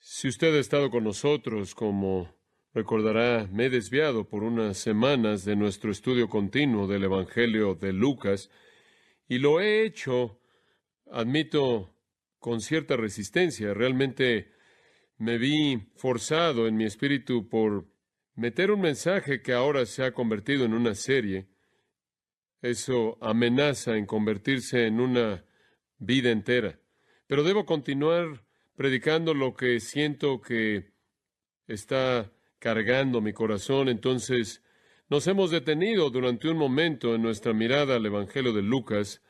Si usted ha estado con nosotros, como recordará, me he desviado por unas semanas de nuestro estudio continuo del Evangelio de Lucas, y lo he hecho, admito, con cierta resistencia. Realmente me vi forzado en mi espíritu por meter un mensaje que ahora se ha convertido en una serie. Eso amenaza en convertirse en una vida entera. Pero debo continuar predicando lo que siento que está cargando mi corazón. Entonces, nos hemos detenido durante un momento en nuestra mirada al Evangelio de Lucas,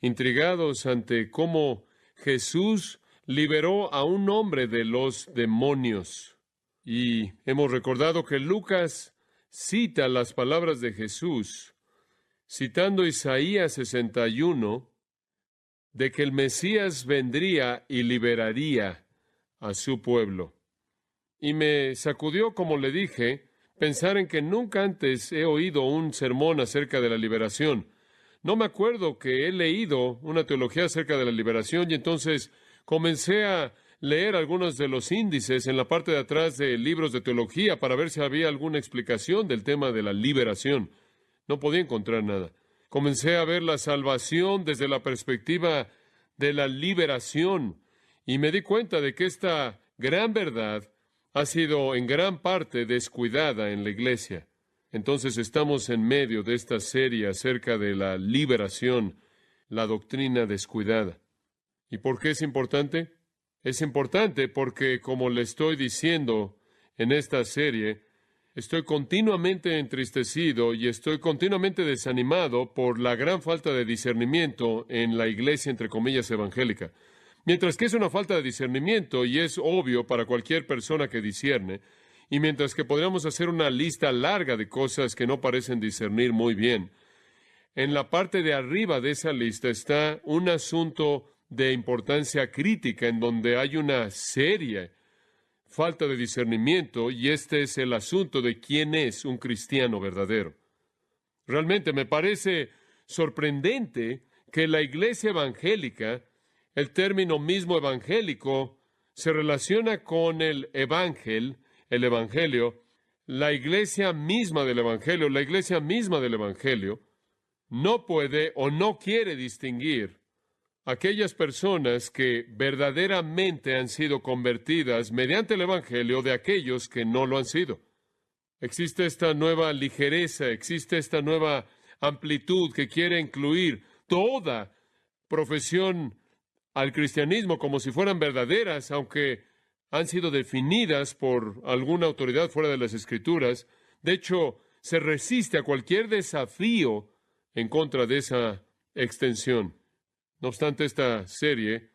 intrigados ante cómo Jesús liberó a un hombre de los demonios. Y hemos recordado que Lucas cita las palabras de Jesús, citando Isaías 61, de que el Mesías vendría y liberaría a su pueblo. Y me sacudió, como le dije, pensar en que nunca antes he oído un sermón acerca de la liberación. No me acuerdo que he leído una teología acerca de la liberación, y entonces comencé a leer algunos de los índices en la parte de atrás de libros de teología para ver si había alguna explicación del tema de la liberación. No podía encontrar nada. Comencé a ver la salvación desde la perspectiva de la liberación, y me di cuenta de que esta gran verdad ha sido en gran parte descuidada en la iglesia. Entonces estamos en medio de esta serie acerca de la liberación, la doctrina descuidada. ¿Y por qué es importante? Es importante porque, como le estoy diciendo en esta serie, estoy continuamente entristecido y estoy continuamente desanimado por la gran falta de discernimiento en la iglesia, entre comillas, evangélica. Mientras que es una falta de discernimiento y es obvio para cualquier persona que discierne, y mientras que podríamos hacer una lista larga de cosas que no parecen discernir muy bien, en la parte de arriba de esa lista está un asunto de importancia crítica en donde hay una seria falta de discernimiento, y este es el asunto de quién es un cristiano verdadero. Realmente me parece sorprendente que la iglesia evangélica, el término mismo evangélico, se relaciona con el evangelio, la iglesia misma del evangelio, no puede o no quiere distinguir aquellas personas que verdaderamente han sido convertidas mediante el Evangelio de aquellos que no lo han sido. Existe esta nueva ligereza, existe esta nueva amplitud que quiere incluir toda profesión al cristianismo como si fueran verdaderas, aunque han sido definidas por alguna autoridad fuera de las Escrituras. De hecho, se resiste a cualquier desafío en contra de esa extensión. No obstante, esta serie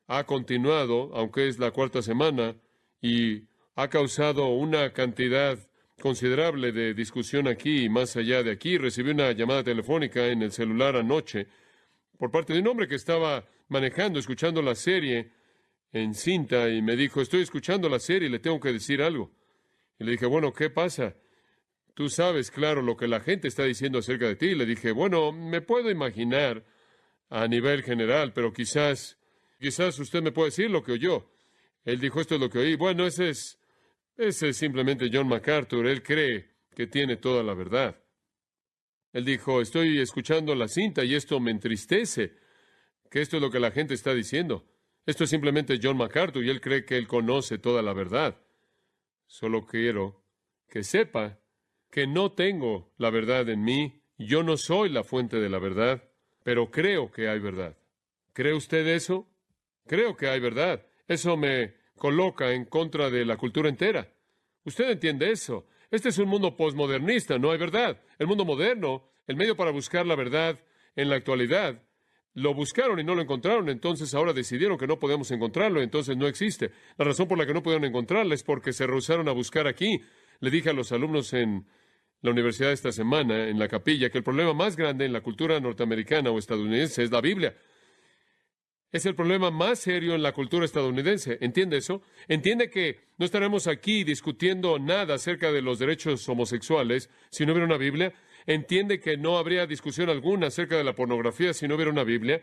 ha continuado, aunque es la cuarta semana, y ha causado una cantidad considerable de discusión aquí y más allá de aquí. Recibí una llamada telefónica en el celular anoche por parte de un hombre que estaba manejando, escuchando la serie en cinta, y me dijo: estoy escuchando la serie y le tengo que decir algo. Y le dije: bueno, ¿qué pasa? Tú sabes, claro, lo que la gente está diciendo acerca de ti. Y le dije: bueno, me puedo imaginar a nivel general, pero quizás usted me puede decir lo que oyó. Él dijo: esto es lo que oí. Bueno, ese es simplemente John MacArthur. Él cree que tiene toda la verdad. Él dijo: estoy escuchando la cinta y esto me entristece, que esto es lo que la gente está diciendo. Esto es simplemente John MacArthur y él cree que él conoce toda la verdad. Solo quiero que sepa que no tengo la verdad en mí. Yo no soy la fuente de la verdad, pero creo que hay verdad. ¿Cree usted eso? Creo que hay verdad. Eso me coloca en contra de la cultura entera. Usted entiende eso. Este es un mundo posmodernista, no hay verdad. El mundo moderno, el medio para buscar la verdad en la actualidad, lo buscaron y no lo encontraron, entonces ahora decidieron que no podemos encontrarlo, entonces no existe. La razón por la que no pudieron encontrarla es porque se rehusaron a buscar aquí. Le dije a los alumnos en la universidad esta semana, en la capilla, que el problema más grande en la cultura norteamericana o estadounidense es la Biblia. Es el problema más serio en la cultura estadounidense. ¿Entiende eso? ¿Entiende que no estaremos aquí discutiendo nada acerca de los derechos homosexuales si no hubiera una Biblia? ¿Entiende que no habría discusión alguna acerca de la pornografía si no hubiera una Biblia?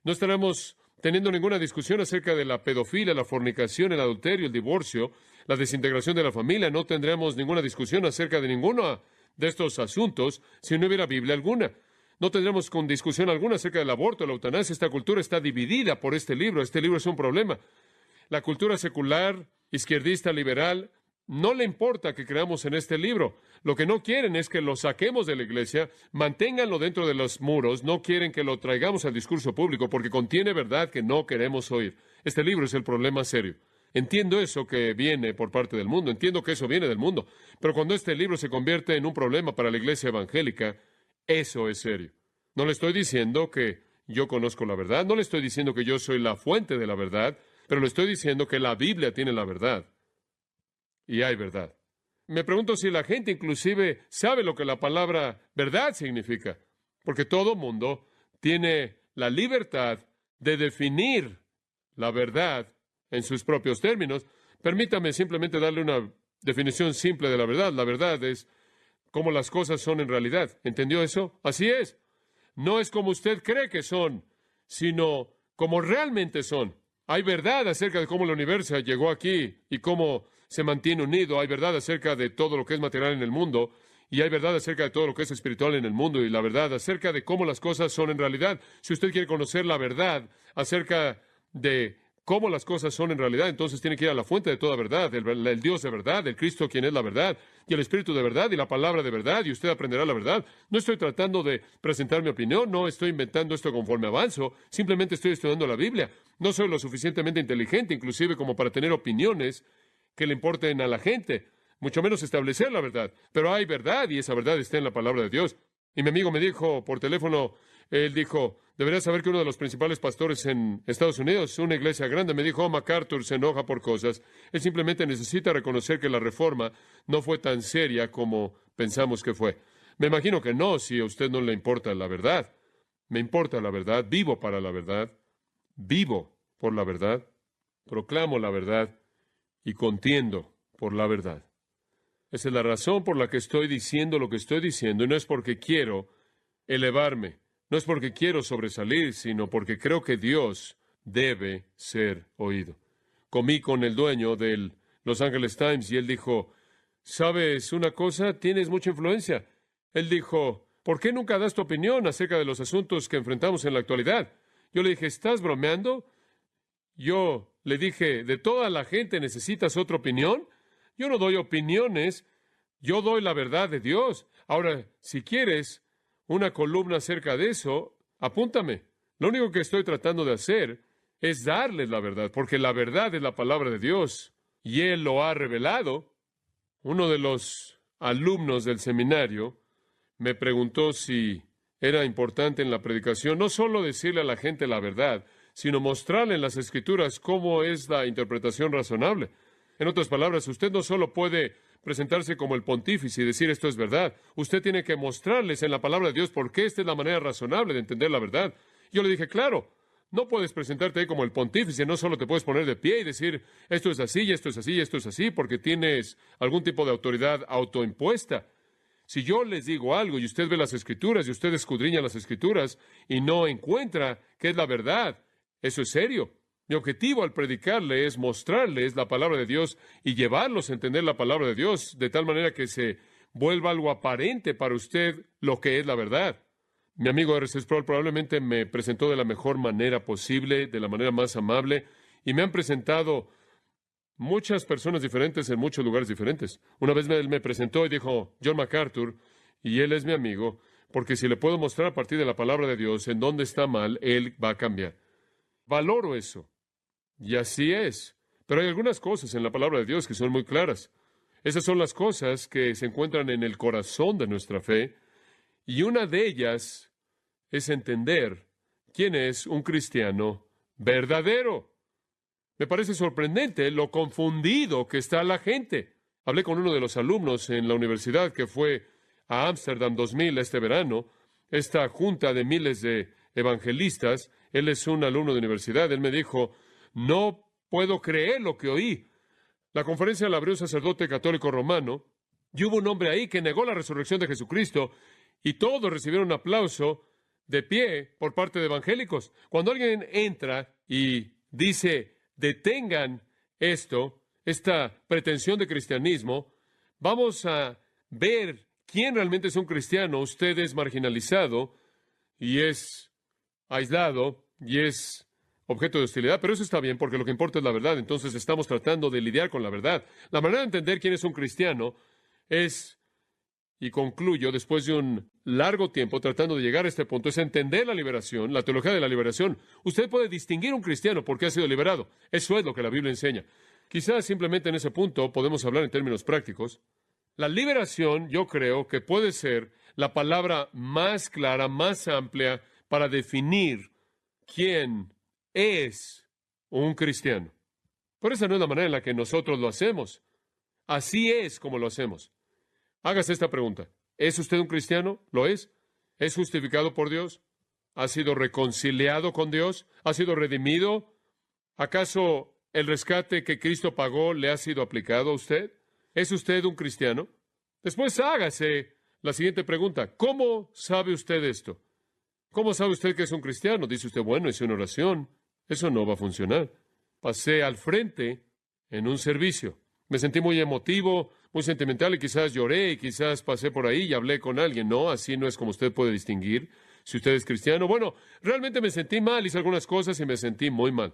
No estaremos teniendo ninguna discusión acerca de la pedofilia, la fornicación, el adulterio, el divorcio, la desintegración de la familia. No tendremos ninguna discusión acerca de ninguno de estos asuntos si no hubiera Biblia alguna. No tendremos con discusión alguna acerca del aborto, la eutanasia. Esta cultura está dividida por este libro. Este libro es un problema. La cultura secular, izquierdista, liberal, no le importa que creamos en este libro. Lo que no quieren es que lo saquemos de la iglesia, manténganlo dentro de los muros, no quieren que lo traigamos al discurso público porque contiene verdad que no queremos oír. Este libro es el problema serio. Entiendo eso que viene por parte del mundo, entiendo que eso viene del mundo, pero cuando este libro se convierte en un problema para la iglesia evangélica, eso es serio. No le estoy diciendo que yo conozco la verdad, no le estoy diciendo que yo soy la fuente de la verdad, pero le estoy diciendo que la Biblia tiene la verdad. Y hay verdad. Me pregunto si la gente inclusive sabe lo que la palabra verdad significa, porque todo mundo tiene la libertad de definir la verdad en sus propios términos. Permítame simplemente darle una definición simple de la verdad. La verdad es cómo las cosas son en realidad. ¿Entendió eso? Así es. No es como usted cree que son, sino como realmente son. Hay verdad acerca de cómo el universo llegó aquí y cómo se mantiene unido. Hay verdad acerca de todo lo que es material en el mundo y hay verdad acerca de todo lo que es espiritual en el mundo y la verdad acerca de cómo las cosas son en realidad. Si usted quiere conocer la verdad acerca de cómo las cosas son en realidad, entonces tiene que ir a la fuente de toda verdad, el Dios de verdad, el Cristo quien es la verdad, y el Espíritu de verdad, y la palabra de verdad, y usted aprenderá la verdad. No estoy tratando de presentar mi opinión, no estoy inventando esto conforme avanzo, simplemente estoy estudiando la Biblia. No soy lo suficientemente inteligente, inclusive como para tener opiniones que le importen a la gente, mucho menos establecer la verdad. Pero hay verdad, y esa verdad está en la palabra de Dios. Y mi amigo me dijo por teléfono, él dijo, deberías saber que uno de los principales pastores en Estados Unidos, una iglesia grande, me dijo, MacArthur se enoja por cosas. Él simplemente necesita reconocer que la reforma no fue tan seria como pensamos que fue. Me imagino que no, si a usted no le importa la verdad. Me importa la verdad, vivo para la verdad, vivo por la verdad, proclamo la verdad y contiendo por la verdad. Esa es la razón por la que estoy diciendo lo que estoy diciendo, y no es porque quiero elevarme, no es porque quiero sobresalir, sino porque creo que Dios debe ser oído. Comí con el dueño del Los Angeles Times y él dijo, ¿sabes una cosa? Tienes mucha influencia. Él dijo, ¿por qué nunca das tu opinión acerca de los asuntos que enfrentamos en la actualidad? Yo le dije, ¿estás bromeando? Yo le dije, ¿de toda la gente necesitas otra opinión? Yo no doy opiniones, yo doy la verdad de Dios. Ahora, si quieres una columna acerca de eso, apúntame. Lo único que estoy tratando de hacer es darles la verdad, porque la verdad es la palabra de Dios, y Él lo ha revelado. Uno de los alumnos del seminario me preguntó si era importante en la predicación no solo decirle a la gente la verdad, sino mostrarle en las Escrituras cómo es la interpretación razonable. En otras palabras, usted no solo puede presentarse como el pontífice y decir esto es verdad. Usted tiene que mostrarles en la palabra de Dios por qué esta es la manera razonable de entender la verdad. Yo le dije, claro, no puedes presentarte ahí como el pontífice, no solo te puedes poner de pie y decir esto es así, y esto es así, y esto es así, porque tienes algún tipo de autoridad autoimpuesta. Si yo les digo algo y usted ve las Escrituras y usted escudriña las Escrituras y no encuentra qué es la verdad, eso es serio. Mi objetivo al predicarle es mostrarles la palabra de Dios y llevarlos a entender la palabra de Dios de tal manera que se vuelva algo aparente para usted lo que es la verdad. Mi amigo R.C. Sproul probablemente me presentó de la mejor manera posible, de la manera más amable, y me han presentado muchas personas diferentes en muchos lugares diferentes. Una vez él me presentó y dijo, John MacArthur, y él es mi amigo, porque si le puedo mostrar a partir de la palabra de Dios en dónde está mal, él va a cambiar. Valoro eso. Y así es. Pero hay algunas cosas en la palabra de Dios que son muy claras. Esas son las cosas que se encuentran en el corazón de nuestra fe. Y una de ellas es entender quién es un cristiano verdadero. Me parece sorprendente lo confundido que está la gente. Hablé con uno de los alumnos en la universidad que fue a Ámsterdam 2000 este verano, esta junta de miles de evangelistas. Él es un alumno de universidad. Él me dijo, no puedo creer lo que oí. La conferencia la abrió un sacerdote católico romano y hubo un hombre ahí que negó la resurrección de Jesucristo y todos recibieron un aplauso de pie por parte de evangélicos. Cuando alguien entra y dice, detengan esta pretensión de cristianismo, vamos a ver quién realmente es un cristiano. Usted es marginalizado y es aislado y es objeto de hostilidad, pero eso está bien porque lo que importa es la verdad. Entonces estamos tratando de lidiar con la verdad. La manera de entender quién es un cristiano es, y concluyo, después de un largo tiempo tratando de llegar a este punto, es entender la liberación, la teología de la liberación. Usted puede distinguir un cristiano porque ha sido liberado. Eso es lo que la Biblia enseña. Quizás simplemente en ese punto podemos hablar en términos prácticos. La liberación, yo creo que puede ser la palabra más clara, más amplia para definir quién es un cristiano. Pero esa no es la manera en la que nosotros lo hacemos. Así es como lo hacemos. Hágase esta pregunta. ¿Es usted un cristiano? ¿Lo es? ¿Es justificado por Dios? ¿Ha sido reconciliado con Dios? ¿Ha sido redimido? ¿Acaso el rescate que Cristo pagó le ha sido aplicado a usted? ¿Es usted un cristiano? Después hágase la siguiente pregunta. ¿Cómo sabe usted esto? ¿Cómo sabe usted que es un cristiano? Dice usted, bueno, hice una oración. Eso no va a funcionar. Pasé al frente en un servicio. Me sentí muy emotivo, muy sentimental y quizás lloré y quizás pasé por ahí y hablé con alguien. No, así no es como usted puede distinguir si usted es cristiano. Bueno, realmente me sentí mal, hice algunas cosas y me sentí muy mal.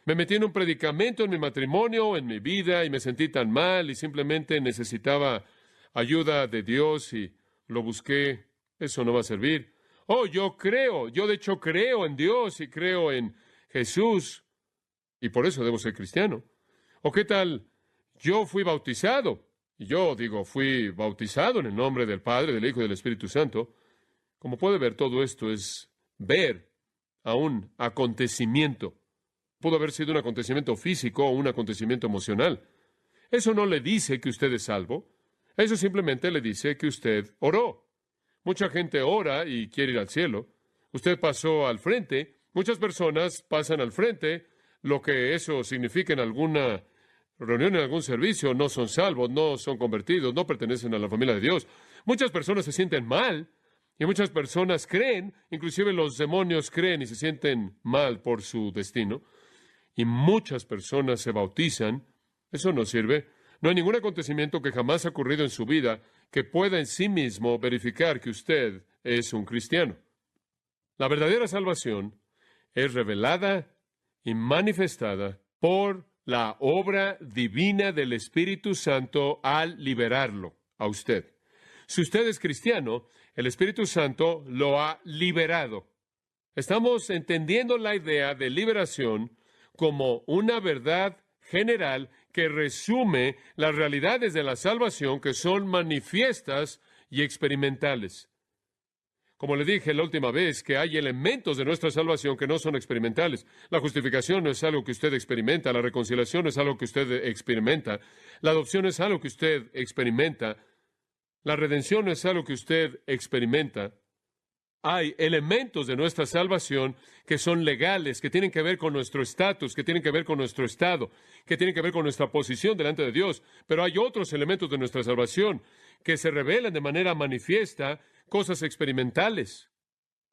Me metí en un predicamento en mi matrimonio, en mi vida, y me sentí tan mal y simplemente necesitaba ayuda de Dios y lo busqué. Eso no va a servir. Oh, yo de hecho creo en Dios y creo en Jesús y por eso debo ser cristiano. ¿O qué tal? Yo fui bautizado. Y yo digo, fui bautizado en el nombre del Padre, del Hijo y del Espíritu Santo. Como puede ver, todo esto es ver a un acontecimiento. Pudo haber sido un acontecimiento físico o un acontecimiento emocional. Eso no le dice que usted es salvo. Eso simplemente le dice que usted oró. Mucha gente ora y quiere ir al cielo. Usted pasó al frente. Muchas personas pasan al frente. Lo que eso significa en alguna reunión, en algún servicio, no son salvos, no son convertidos, no pertenecen a la familia de Dios. Muchas personas se sienten mal y muchas personas creen, inclusive los demonios creen y se sienten mal por su destino. Y muchas personas se bautizan. Eso no sirve. No hay ningún acontecimiento que jamás ha ocurrido en su vida que pueda en sí mismo verificar que usted es un cristiano. La verdadera salvación es revelada y manifestada por la obra divina del Espíritu Santo al liberarlo a usted. Si usted es cristiano, el Espíritu Santo lo ha liberado. Estamos entendiendo la idea de liberación como una verdad general que resume las realidades de la salvación que son manifiestas y experimentales. Como le dije la última vez, que hay elementos de nuestra salvación que no son experimentales. La justificación no es algo que usted experimenta, la reconciliación no es algo que usted experimenta, la adopción es algo que usted experimenta, la redención no es algo que usted experimenta. Hay elementos de nuestra salvación que son legales, que tienen que ver con nuestro estatus, que tienen que ver con nuestro estado, que tienen que ver con nuestra posición delante de Dios. Pero hay otros elementos de nuestra salvación que se revelan de manera manifiesta, cosas experimentales.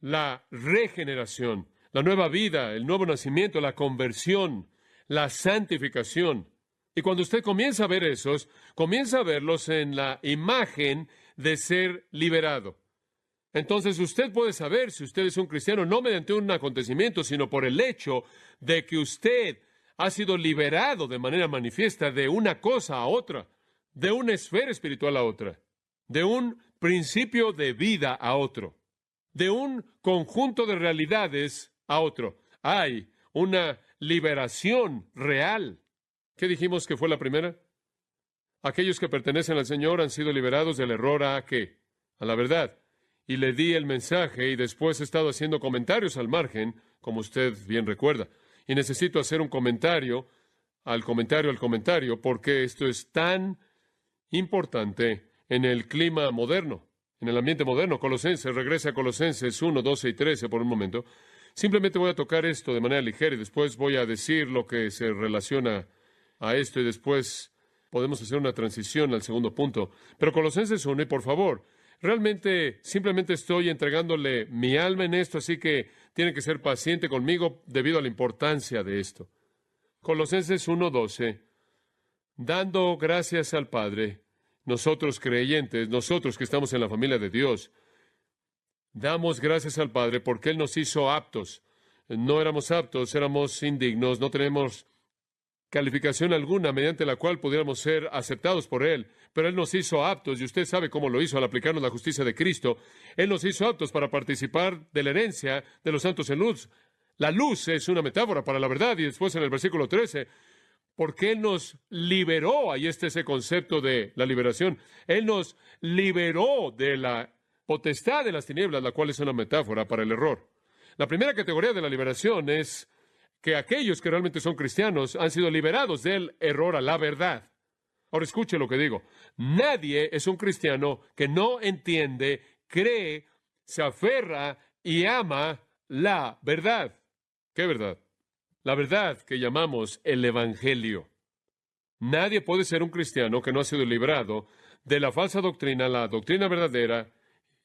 La regeneración, la nueva vida, el nuevo nacimiento, la conversión, la santificación. Y cuando usted comienza a ver esos, comienza a verlos en la imagen de ser liberado. Entonces usted puede saber si usted es un cristiano no mediante un acontecimiento, sino por el hecho de que usted ha sido liberado de manera manifiesta de una cosa a otra, de una esfera espiritual a otra, de un principio de vida a otro, de un conjunto de realidades a otro. Hay una liberación real. ¿Qué dijimos que fue la primera? Aquellos que pertenecen al Señor han sido liberados del error ¿a qué? A la verdad. Y le di el mensaje y después he estado haciendo comentarios al margen, como usted bien recuerda. Y necesito hacer un comentario, porque esto es tan importante en el clima moderno, en el ambiente moderno. Colosenses, regresa a Colosenses 1, 12 y 13 por un momento. Simplemente voy a tocar esto de manera ligera y después voy a decir lo que se relaciona a esto y después podemos hacer una transición al segundo punto. Pero Colosenses 1, y por favor, Realmente, simplemente estoy entregándole mi alma en esto, así que tiene que ser paciente conmigo debido a la importancia de esto. Colosenses 1:12, dando gracias al Padre, nosotros creyentes, nosotros que estamos en la familia de Dios, damos gracias al Padre porque Él nos hizo aptos. No éramos aptos, éramos indignos, no tenemos calificación alguna mediante la cual pudiéramos ser aceptados por Él, pero Él nos hizo aptos, y usted sabe cómo lo hizo al aplicarnos la justicia de Cristo. Él nos hizo aptos para participar de la herencia de los santos en luz. La luz es una metáfora para la verdad, y después en el versículo 13, porque Él nos liberó, ahí está ese concepto de la liberación, Él nos liberó de la potestad de las tinieblas, la cual es una metáfora para el error. La primera categoría de la liberación es que aquellos que realmente son cristianos han sido liberados del error a la verdad. Ahora escuche lo que digo. Nadie es un cristiano que no entiende, cree, se aferra y ama la verdad. ¿Qué verdad? La verdad que llamamos el Evangelio. Nadie puede ser un cristiano que no ha sido librado de la falsa doctrina, la doctrina verdadera,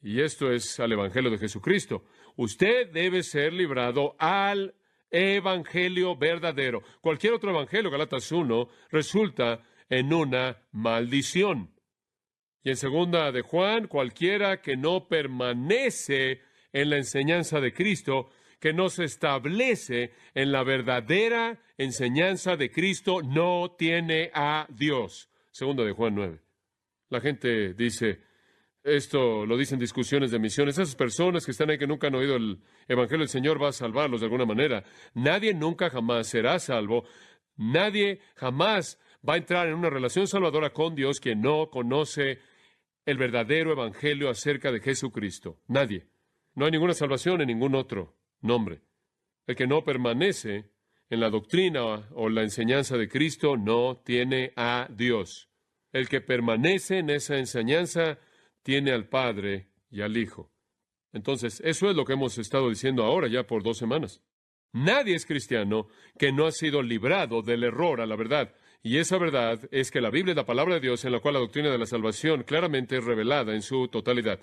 y esto es al Evangelio de Jesucristo. Usted debe ser librado al Evangelio verdadero. Cualquier otro evangelio, Galatas 1, resulta en una maldición. Y en segunda de Juan, cualquiera que no permanece en la enseñanza de Cristo, que no se establece en la verdadera enseñanza de Cristo, no tiene a Dios. Segunda de Juan 9. La gente dice, esto lo dicen discusiones de misiones. Esas personas que están ahí que nunca han oído el Evangelio del Señor va a salvarlos de alguna manera. Nadie nunca jamás será salvo. Nadie jamás va a entrar en una relación salvadora con Dios quien no conoce el verdadero Evangelio acerca de Jesucristo. Nadie. No hay ninguna salvación en ningún otro nombre. El que no permanece en la doctrina o la enseñanza de Cristo no tiene a Dios. El que permanece en esa enseñanza tiene al Padre y al Hijo. Entonces, eso es lo que hemos estado diciendo ahora ya por 2 semanas. Nadie es cristiano que no ha sido librado del error a la verdad. Y esa verdad es que la Biblia es la palabra de Dios en la cual la doctrina de la salvación claramente es revelada en su totalidad.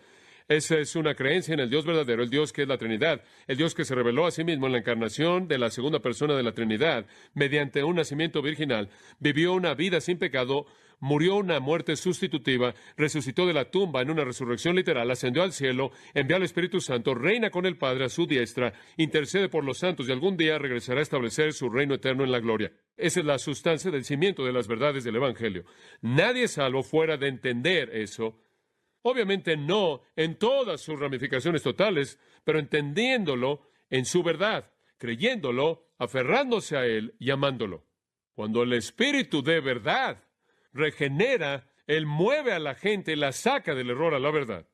Esa es una creencia en el Dios verdadero, el Dios que es la Trinidad, el Dios que se reveló a sí mismo en la encarnación de la segunda persona de la Trinidad, mediante un nacimiento virginal, vivió una vida sin pecado, murió una muerte sustitutiva, resucitó de la tumba en una resurrección literal, ascendió al cielo, envió al Espíritu Santo, reina con el Padre a su diestra, intercede por los santos y algún día regresará a establecer su reino eterno en la gloria. Esa es la sustancia del cimiento de las verdades del Evangelio. Nadie es salvo fuera de entender eso. Obviamente no en todas sus ramificaciones totales, pero entendiéndolo en su verdad, creyéndolo, aferrándose a Él y amándolo. Cuando el Espíritu de verdad regenera, Él mueve a la gente, la saca del error a la verdad.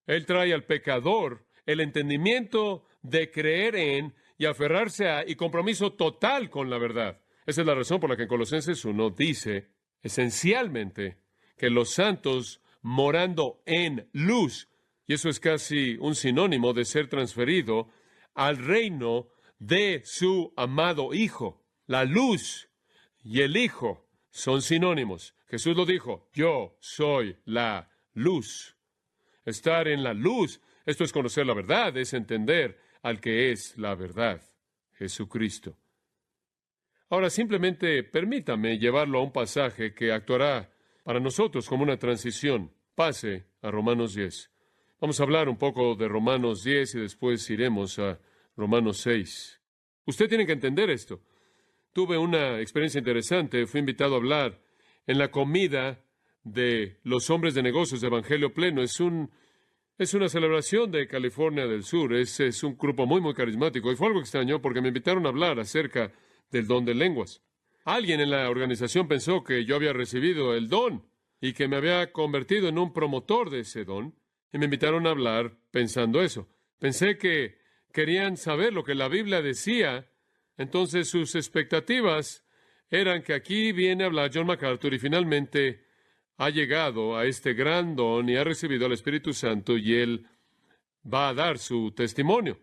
Él trae al pecador el entendimiento de creer en y aferrarse a y compromiso total con la verdad. Esa es la razón por la que en Colosenses 1 dice esencialmente que los santos morando en luz, y eso es casi un sinónimo de ser transferido al reino de su amado Hijo. La luz y el Hijo son sinónimos. Jesús lo dijo, yo soy la luz. Estar en la luz, esto es conocer la verdad, es entender al que es la verdad, Jesucristo. Ahora simplemente permítame llevarlo a un pasaje que actuará para nosotros como una transición. Pase a Romanos 10. Vamos a hablar un poco de Romanos 10 y después iremos a Romanos 6. Usted tiene que entender esto. Tuve una experiencia interesante. Fui invitado a hablar en la comida de los hombres de negocios de Evangelio Pleno. Es una celebración de California del Sur. Es un grupo muy, muy carismático. Y fue algo extraño porque me invitaron a hablar acerca del don de lenguas. Alguien en la organización pensó que yo había recibido el don y que me había convertido en un promotor de ese don, y me invitaron a hablar pensando eso. Pensé que querían saber lo que la Biblia decía, entonces sus expectativas eran que aquí viene a hablar John MacArthur y finalmente ha llegado a este gran don y ha recibido al Espíritu Santo y él va a dar su testimonio.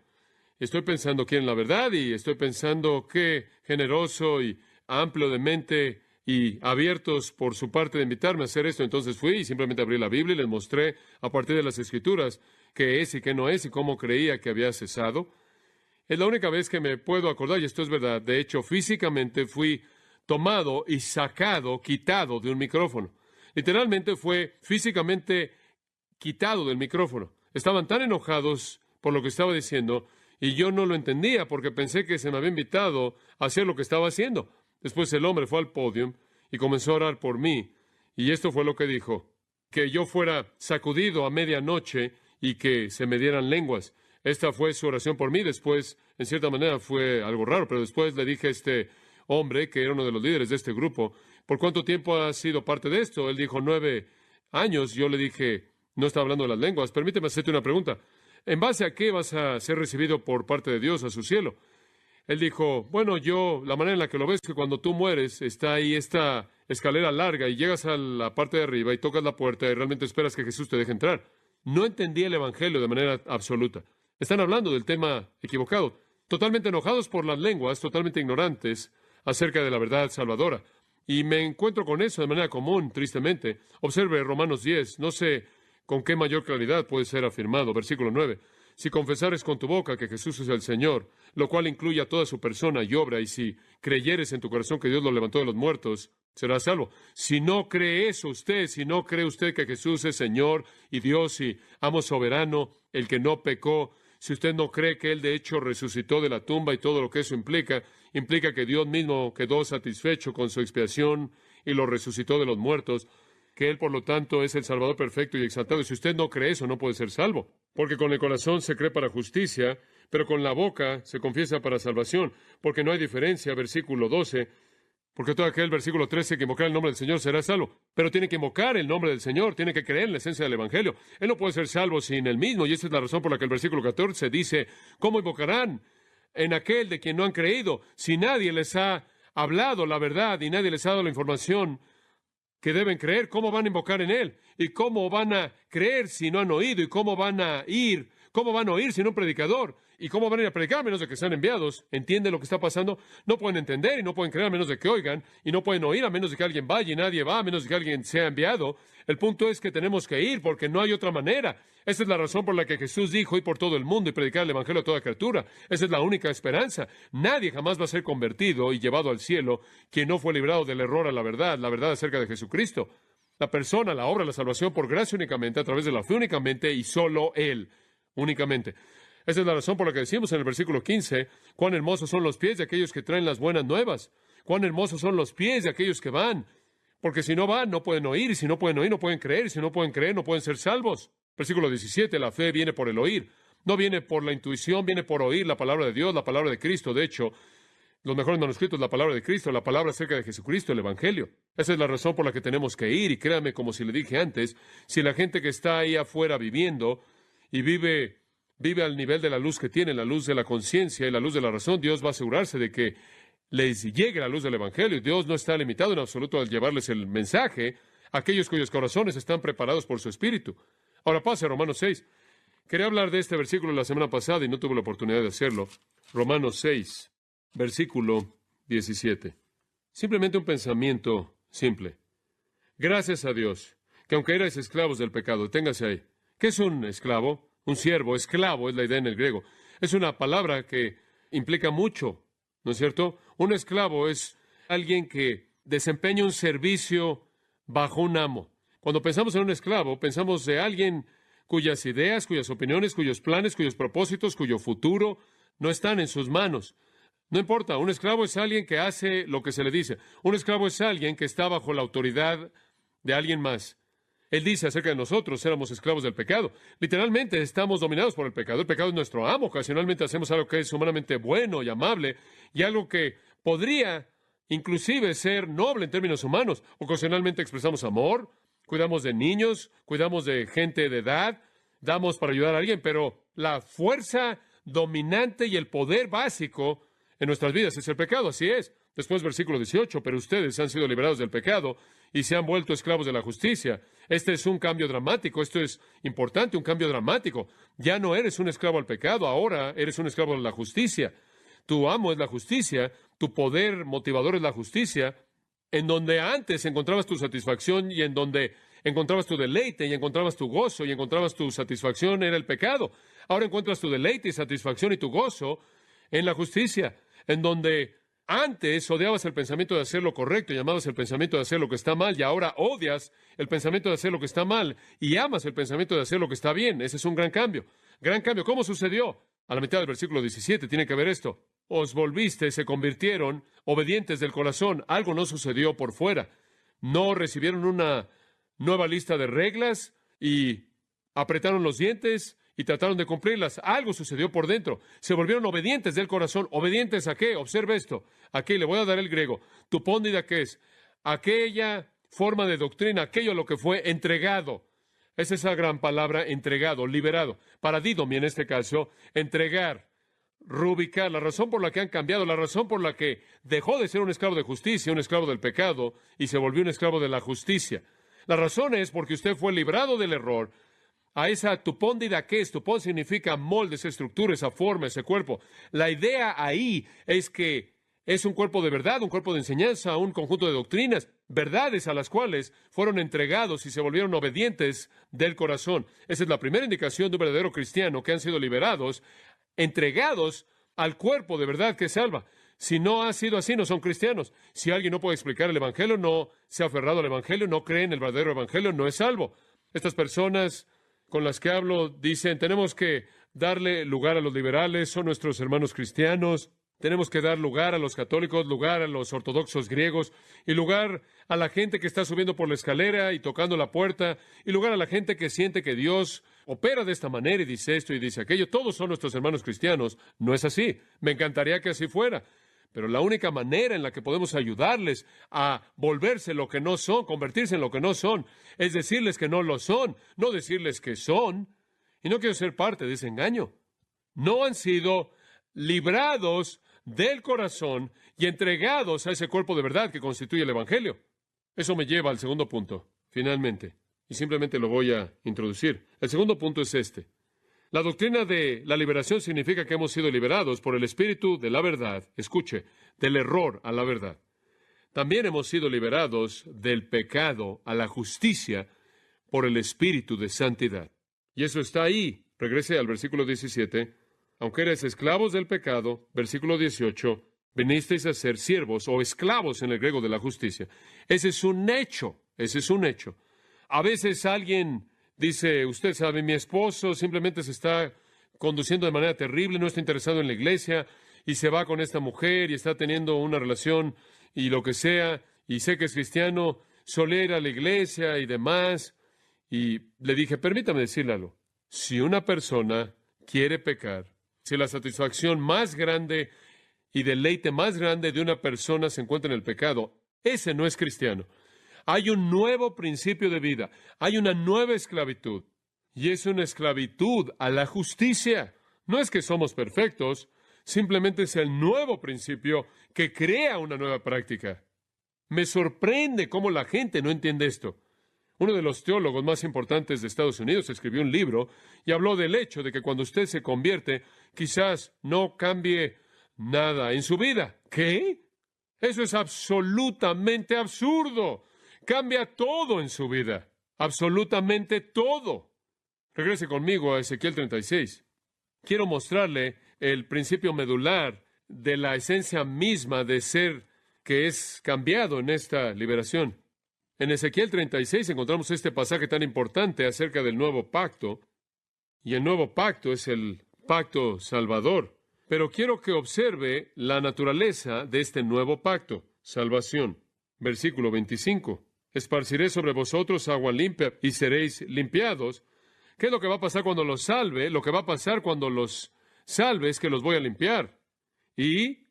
Estoy pensando quién es la verdad y estoy pensando qué generoso y amplio de mente y abiertos por su parte de invitarme a hacer esto. Entonces fui y simplemente abrí la Biblia y les mostré a partir de las Escrituras qué es y qué no es y cómo creía que había cesado. Es la única vez que me puedo acordar, y esto es verdad. De hecho, físicamente fui tomado y sacado, quitado de un micrófono. Literalmente fue físicamente quitado del micrófono. Estaban tan enojados por lo que estaba diciendo y yo no lo entendía porque pensé que se me había invitado a hacer lo que estaba haciendo. Después el hombre fue al podio y comenzó a orar por mí. Y esto fue lo que dijo: que yo fuera sacudido a medianoche y que se me dieran lenguas. Esta fue su oración por mí. Después, en cierta manera, fue algo raro, pero después le dije a este hombre, que era uno de los líderes de este grupo, ¿por cuánto tiempo has sido parte de esto? Él dijo 9 años. Yo le dije, no está hablando de las lenguas. Permíteme hacerte una pregunta. ¿En base a qué vas a ser recibido por parte de Dios a su cielo? Él dijo, bueno, la manera en la que lo ves es que cuando tú mueres, está ahí esta escalera larga y llegas a la parte de arriba y tocas la puerta y realmente esperas que Jesús te deje entrar. No entendí el Evangelio de manera absoluta. Están hablando del tema equivocado. Totalmente enojados por las lenguas, totalmente ignorantes acerca de la verdad salvadora. Y me encuentro con eso de manera común, tristemente. Observe Romanos 10. No sé con qué mayor claridad puede ser afirmado. Versículo 9. Si confesares con tu boca que Jesús es el Señor, lo cual incluye a toda su persona y obra, y si creyeres en tu corazón que Dios lo levantó de los muertos, serás salvo. Si no cree eso usted, si no cree usted que Jesús es Señor y Dios y amo soberano, el que no pecó, si usted no cree que Él de hecho resucitó de la tumba y todo lo que eso implica que Dios mismo quedó satisfecho con su expiación y lo resucitó de los muertos, que Él, por lo tanto, es el Salvador perfecto y exaltado. Y si usted no cree eso, no puede ser salvo. Porque con el corazón se cree para justicia, pero con la boca se confiesa para salvación. Porque no hay diferencia, versículo 12. Porque todo aquel, versículo 13, que invocar el nombre del Señor será salvo. Pero tiene que invocar el nombre del Señor, tiene que creer en la esencia del Evangelio. Él no puede ser salvo sin él mismo. Y esa es la razón por la que el versículo 14 dice, ¿cómo invocarán en aquel de quien no han creído? Si nadie les ha hablado la verdad y nadie les ha dado la información que deben creer, ¿cómo van a invocar en Él? ¿Y cómo van a creer si no han oído? ¿Y cómo van a ir? ¿Cómo van a oír sin un predicador? ¿Y cómo van a ir a predicar a menos de que sean enviados? ¿Entienden lo que está pasando? No pueden entender y no pueden creer a menos de que oigan, y no pueden oír a menos de que alguien vaya, y nadie va a menos de que alguien sea enviado. El punto es que tenemos que ir porque no hay otra manera. Esa es la razón por la que Jesús dijo ir por todo el mundo y predicar el Evangelio a toda criatura. Esa es la única esperanza. Nadie jamás va a ser convertido y llevado al cielo quien no fue librado del error a la verdad acerca de Jesucristo. La persona, la obra, la salvación por gracia únicamente, a través de la fe únicamente y solo Él, únicamente. Esa es la razón por la que decimos en el versículo 15, cuán hermosos son los pies de aquellos que traen las buenas nuevas. Cuán hermosos son los pies de aquellos que van. Porque si no van, no pueden oír, y si no pueden oír, no pueden creer, y si no pueden creer, no pueden ser salvos. Versículo 17, la fe viene por el oír. No viene por la intuición, viene por oír la palabra de Dios, la palabra de Cristo. De hecho, los mejores manuscritos, la palabra de Cristo, la palabra acerca de Jesucristo, el Evangelio. Esa es la razón por la que tenemos que ir, y créame, como si le dije antes, si la gente que está ahí afuera viviendo y vive al nivel de la luz que tiene, la luz de la conciencia y la luz de la razón, Dios va a asegurarse de que les llegue la luz del Evangelio. Dios no está limitado en absoluto al llevarles el mensaje a aquellos cuyos corazones están preparados por su Espíritu. Ahora pase a Romanos 6. Quería hablar de este versículo la semana pasada y no tuve la oportunidad de hacerlo. Romanos 6, versículo 17. Simplemente un pensamiento simple. Gracias a Dios, que aunque erais esclavos del pecado, téngase ahí. ¿Qué es un esclavo? Un siervo, esclavo es la idea en el griego. Es una palabra que implica mucho, ¿no es cierto? Un esclavo es alguien que desempeña un servicio bajo un amo. Cuando pensamos en un esclavo, pensamos de alguien cuyas ideas, cuyas opiniones, cuyos planes, cuyos propósitos, cuyo futuro no están en sus manos. No importa, un esclavo es alguien que hace lo que se le dice. Un esclavo es alguien que está bajo la autoridad de alguien más. Él dice acerca de nosotros, éramos esclavos del pecado. Literalmente estamos dominados por el pecado. El pecado es nuestro amo. Ocasionalmente hacemos algo que es humanamente bueno y amable y algo que podría inclusive ser noble en términos humanos. Ocasionalmente expresamos amor, cuidamos de niños, cuidamos de gente de edad, damos para ayudar a alguien, pero la fuerza dominante y el poder básico en nuestras vidas es el pecado, así es. Después, versículo 18, pero ustedes han sido liberados del pecado y se han vuelto esclavos de la justicia. Este es un cambio dramático, esto es importante, un cambio dramático. Ya no eres un esclavo al pecado, ahora eres un esclavo de la justicia. Tu amo es la justicia, tu poder motivador es la justicia, En donde antes encontrabas tu satisfacción y en donde encontrabas tu deleite y encontrabas tu gozo y encontrabas tu satisfacción era el pecado. Ahora encuentras tu deleite y satisfacción y tu gozo en la justicia. En donde antes odiabas el pensamiento de hacer lo correcto y amabas el pensamiento de hacer lo que está mal, y ahora odias el pensamiento de hacer lo que está mal y amas el pensamiento de hacer lo que está bien. Ese es un gran cambio. Gran cambio. ¿Cómo sucedió? A la mitad del versículo 17 tiene que ver esto. Os volviste, se convirtieron obedientes del corazón. Algo no sucedió por fuera. No recibieron una nueva lista de reglas y apretaron los dientes y trataron de cumplirlas. Algo sucedió por dentro. Se volvieron obedientes del corazón. ¿Obedientes a qué? Observe esto. Aquí le voy a dar el griego. Tupóndida, ¿qué es? Aquella forma de doctrina, aquello a lo que fue entregado. Es esa gran palabra, entregado, liberado. Paradidomi en este caso, entregar, rubricar. La razón por la que han cambiado, la razón por la que dejó de ser un esclavo de justicia, un esclavo del pecado, y se volvió un esclavo de la justicia. La razón es porque usted fue librado del error, a esa tupóndida que es. Tupón significa molde, esa estructura, esa forma, ese cuerpo. La idea ahí es que es un cuerpo de verdad, un cuerpo de enseñanza, un conjunto de doctrinas, verdades a las cuales fueron entregados y se volvieron obedientes del corazón. Esa es la primera indicación de un verdadero cristiano, que han sido liberados, entregados al cuerpo de verdad que salva. Si no ha sido así, no son cristianos. Si alguien no puede explicar el Evangelio, no se ha aferrado al Evangelio, no cree en el verdadero Evangelio, no es salvo. Estas personas con las que hablo dicen, tenemos que darle lugar a los liberales, son nuestros hermanos cristianos, tenemos que dar lugar a los católicos, lugar a los ortodoxos griegos, y lugar a la gente que está subiendo por la escalera y tocando la puerta, y lugar a la gente que siente que Dios opera de esta manera y dice esto y dice aquello. Todos son nuestros hermanos cristianos. No es así. Me encantaría que así fuera. Pero la única manera en la que podemos ayudarles a volverse lo que no son, convertirse en lo que no son, es decirles que no lo son, no decirles que son. Y no quiero ser parte de ese engaño. No han sido librados del corazón y entregados a ese cuerpo de verdad que constituye el Evangelio. Eso me lleva al segundo punto, finalmente, y simplemente lo voy a introducir. El segundo punto es este. La doctrina de la liberación significa que hemos sido liberados por el Espíritu de la verdad, escuche, del error a la verdad. También hemos sido liberados del pecado a la justicia por el Espíritu de santidad. Y eso está ahí. Regrese al versículo 17. Aunque eres esclavos del pecado, versículo 18, vinisteis a ser siervos o esclavos en el griego de la justicia. Ese es un hecho, ese es un hecho. A veces alguien dice, usted sabe, mi esposo simplemente se está conduciendo de manera terrible, no está interesado en la iglesia, y se va con esta mujer y está teniendo una relación y lo que sea, y sé que es cristiano, solía ir a la iglesia y demás. Y le dije, permítame decirle algo. Si una persona quiere pecar, si la satisfacción más grande y deleite más grande de una persona se encuentra en el pecado, ese no es cristiano. Hay un nuevo principio de vida, hay una nueva esclavitud, y es una esclavitud a la justicia. No es que somos perfectos, simplemente es el nuevo principio que crea una nueva práctica. Me sorprende cómo la gente no entiende esto. Uno de los teólogos más importantes de Estados Unidos escribió un libro y habló del hecho de que cuando usted se convierte, quizás no cambie nada en su vida. ¿Qué? Eso es absolutamente absurdo. Cambia todo en su vida. Absolutamente todo. Regrese conmigo a Ezequiel 36. Quiero mostrarle el principio medular de la esencia misma de ser que es cambiado en esta liberación. En Ezequiel 36 encontramos este pasaje tan importante acerca del nuevo pacto, y el nuevo pacto es el pacto salvador. Pero quiero que observe la naturaleza de este nuevo pacto, salvación. Versículo 25. Esparciré sobre vosotros agua limpia y seréis limpiados. ¿Qué es lo que va a pasar cuando los salve? Lo que va a pasar cuando los salve es que los voy a limpiar. Y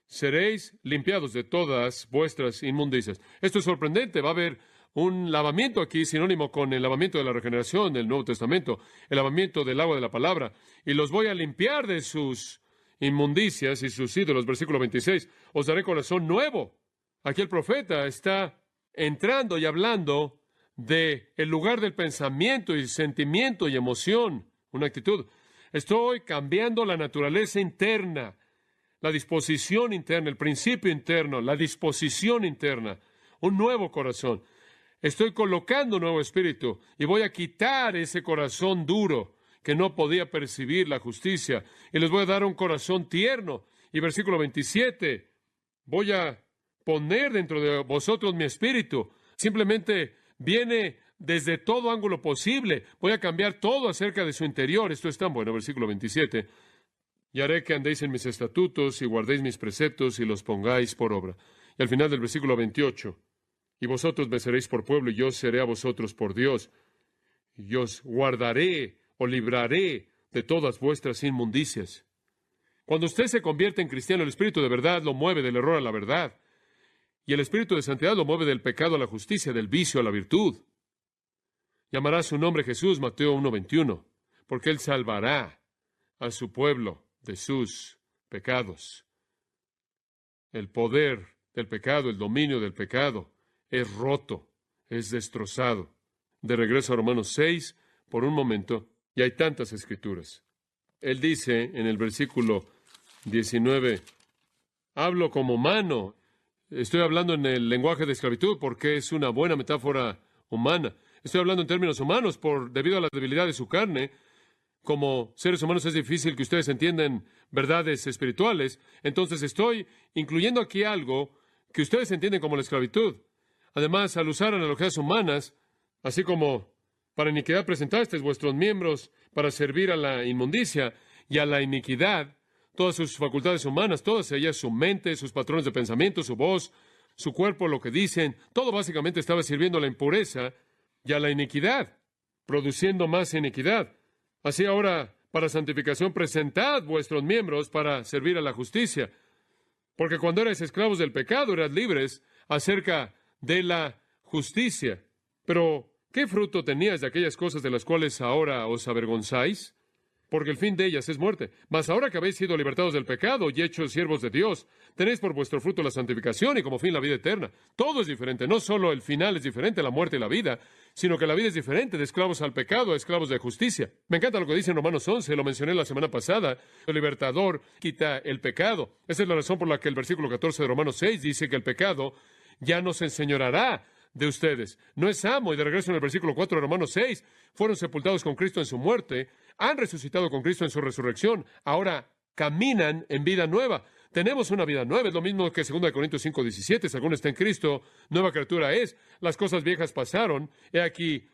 seréis limpiados de todas vuestras inmundicias. Esto es sorprendente. Va a haber un lavamiento aquí, sinónimo con el lavamiento de la regeneración del Nuevo Testamento, el lavamiento del agua de la palabra. Y los voy a limpiar de sus inmundicias y sus ídolos. Versículo 26. Os daré corazón nuevo. Aquí el profeta está entrando y hablando de el lugar del pensamiento y sentimiento y emoción, una actitud. Estoy cambiando la naturaleza interna, la disposición interna, el principio interno, la disposición interna. un nuevo corazón. Estoy colocando un nuevo espíritu y voy a quitar ese corazón duro que no podía percibir la justicia y les voy a dar un corazón tierno. Y versículo 27, voy a poner dentro de vosotros mi espíritu. Simplemente viene desde todo ángulo posible. Voy a cambiar todo acerca de su interior. Esto es tan bueno, versículo 27. Y haré que andéis en mis estatutos y guardéis mis preceptos y los pongáis por obra. Y al final del versículo 28, y vosotros me seréis por pueblo y yo seré a vosotros por Dios. Y os guardaré o libraré de todas vuestras inmundicias. Cuando usted se convierte en cristiano, el Espíritu de verdad lo mueve del error a la verdad. Y el Espíritu de santidad lo mueve del pecado a la justicia, del vicio a la virtud. Llamará su nombre Jesús, Mateo 1:21, porque Él salvará a su pueblo de sus pecados. El poder del pecado, el dominio del pecado, es roto, es destrozado. De regreso a Romanos 6, por un momento, y hay tantas escrituras. Él dice en el versículo 19, hablo como humano. Estoy hablando en el lenguaje de esclavitud porque es una buena metáfora humana. Estoy hablando en términos humanos debido a la debilidad de su carne. Como seres humanos es difícil que ustedes entiendan verdades espirituales. Entonces estoy incluyendo aquí algo que ustedes entienden como la esclavitud. Además, al usar analogías humanas, así como para iniquidad presentasteis vuestros miembros para servir a la inmundicia y a la iniquidad, todas sus facultades humanas, todas ellas, su mente, sus patrones de pensamiento, su voz, su cuerpo, lo que dicen, todo básicamente estaba sirviendo a la impureza y a la iniquidad, produciendo más iniquidad. Así ahora, para santificación, presentad vuestros miembros para servir a la justicia. Porque cuando erais esclavos del pecado, eras libres acerca de la justicia. Pero, ¿qué fruto teníais de aquellas cosas de las cuales ahora os avergonzáis? Porque el fin de ellas es muerte. Mas ahora que habéis sido libertados del pecado y hechos siervos de Dios, tenéis por vuestro fruto la santificación y como fin la vida eterna. Todo es diferente. No solo el final es diferente, la muerte y la vida, sino que la vida es diferente, de esclavos al pecado a esclavos de justicia. Me encanta lo que dice en Romanos 11, lo mencioné la semana pasada. El libertador quita el pecado. Esa es la razón por la que el versículo 14 de Romanos 6 dice que el pecado ya no se enseñoreará de ustedes. No es amo. Y de regreso en el versículo 4 de Romanos 6, fueron sepultados con Cristo en su muerte, han resucitado con Cristo en su resurrección, ahora caminan en vida nueva. Tenemos una vida nueva, es lo mismo que 2 Corintios 5:17, si alguno está en Cristo, nueva criatura es. Las cosas viejas pasaron, he aquí,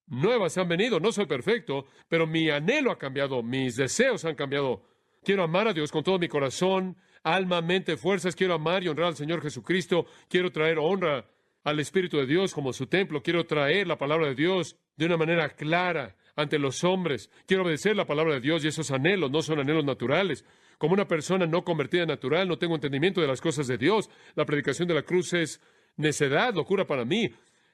nuevas han venido. No soy perfecto, pero mi anhelo ha cambiado, mis deseos han cambiado. Quiero amar a Dios con todo mi corazón, alma, mente, fuerzas. Quiero amar y honrar al Señor Jesucristo. Quiero traer honra al Espíritu de Dios como su templo. Quiero traer la palabra de Dios de una manera clara ante los hombres. Quiero obedecer la palabra de Dios y esos anhelos no son anhelos naturales. Como una persona no convertida en natural, no tengo entendimiento de las cosas de Dios. La predicación de la cruz es necedad, locura para mí.